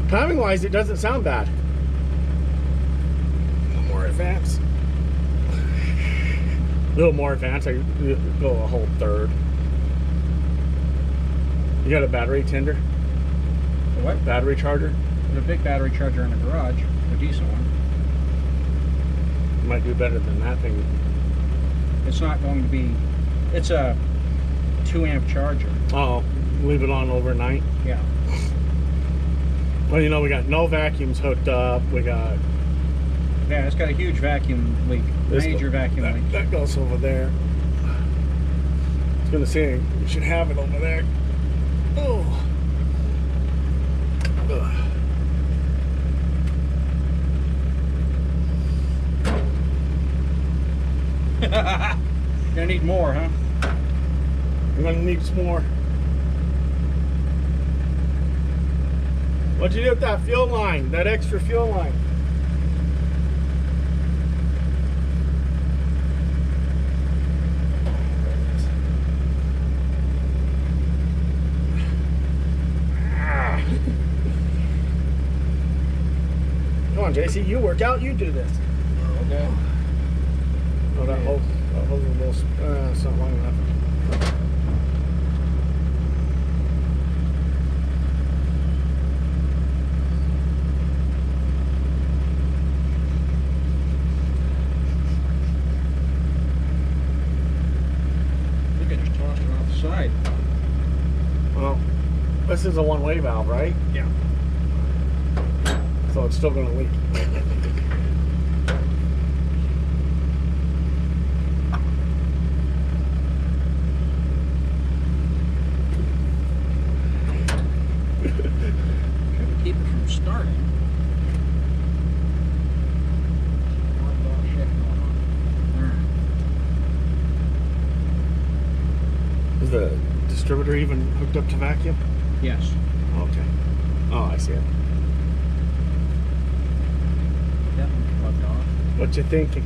Timing wise, it doesn't sound bad. A little more advanced. A little more advanced. I go a whole third. You got a battery tender? A what? Battery charger? There's a big battery charger in the garage, a decent one. You might do better than that thing. It's not going to be. It's a 2 amp charger. Oh, leave it on overnight. Yeah. Well, you know, we got no vacuums hooked up. We got Yeah, it's got a huge vacuum leak. Major vacuum leak. That goes over there. I was gonna say you should have it over there. Oh. Ugh. Gonna need more, huh? I'm gonna need some more. What'd you do with that fuel line? That extra fuel line? Come on, JC, you work out, you do this. Okay. Oh, that hose is a little, it's not long enough. I think I just tossed it off the side. Well, this is a one-way valve, right? Yeah. So it's still going to leak. Trying to keep it from starting. Is the distributor even hooked up to vacuum? Yes. Okay. Oh, I see it. That one's plugged off. What you thinking?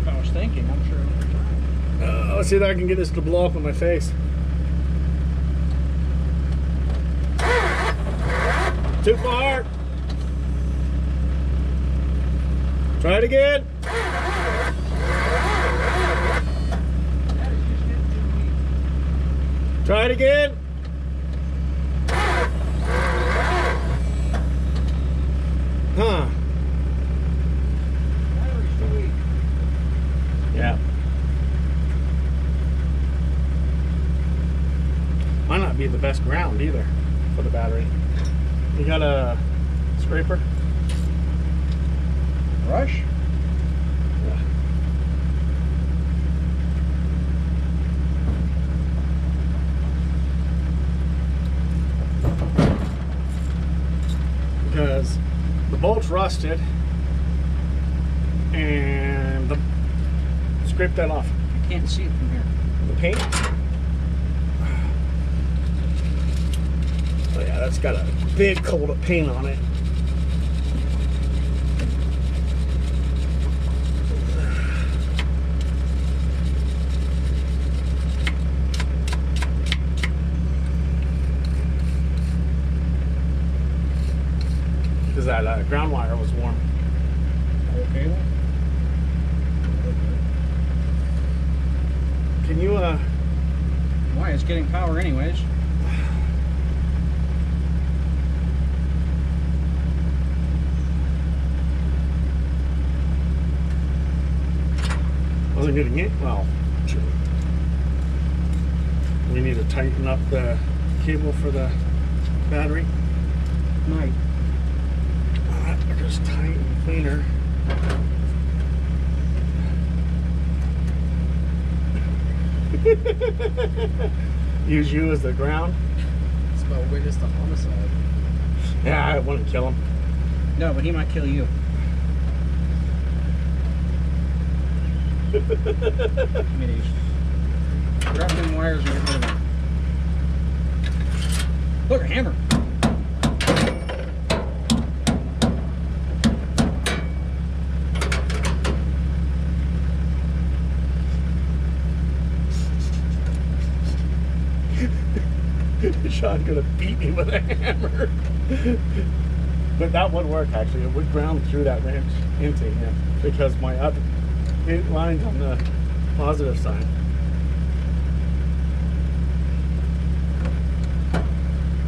I was thinking, I'm sure over time. Let's see if I can get this to blow up in my face. Too far. Try it again. Try it again. Huh. Yeah. Might not be the best ground either for the battery. You got a scraper? Brush? Yeah. Because the bolt's rusted and scrape that off. I can't see it from here. The paint? Oh yeah, that's got a big coat of paint on it. Because that ground wire was warm. Okay then. Can you Why? It's getting power anyways. wasn't getting it? Well, sure. We need to tighten up the cable for the battery. Might. Just tight and cleaner. Use you as the ground. It's about witness to homicide. Yeah, I wouldn't kill him. No, but he might kill you. Minis. Grab them wires and get rid of them. Look, a hammer. Sean's gonna beat me with a hammer. But that would work actually. It would ground through that wrench into him because my other line's on the positive side.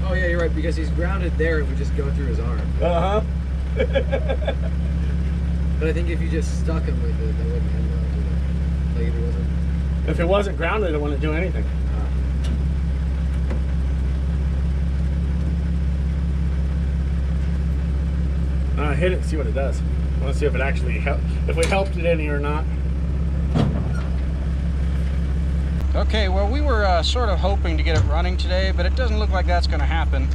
Oh yeah, you're right, because he's grounded there, it would just go through his arm. Uh-huh. But I think if you just stuck him with it, that wouldn't end well, you know? Like if it wasn't... If it wasn't grounded, it wouldn't do anything. Hit it and see what it does. I want to see if it actually if we helped it any or not. Okay, well, we were sort of hoping to get it running today, but it doesn't look like that's going to happen.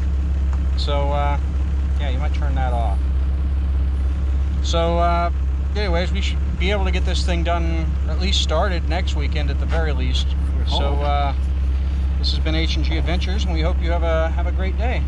So, yeah, you might turn that off. So, anyways, we should be able to get this thing done, at least started next weekend at the very least. So, this has been H&G Adventures, and we hope you have a great day.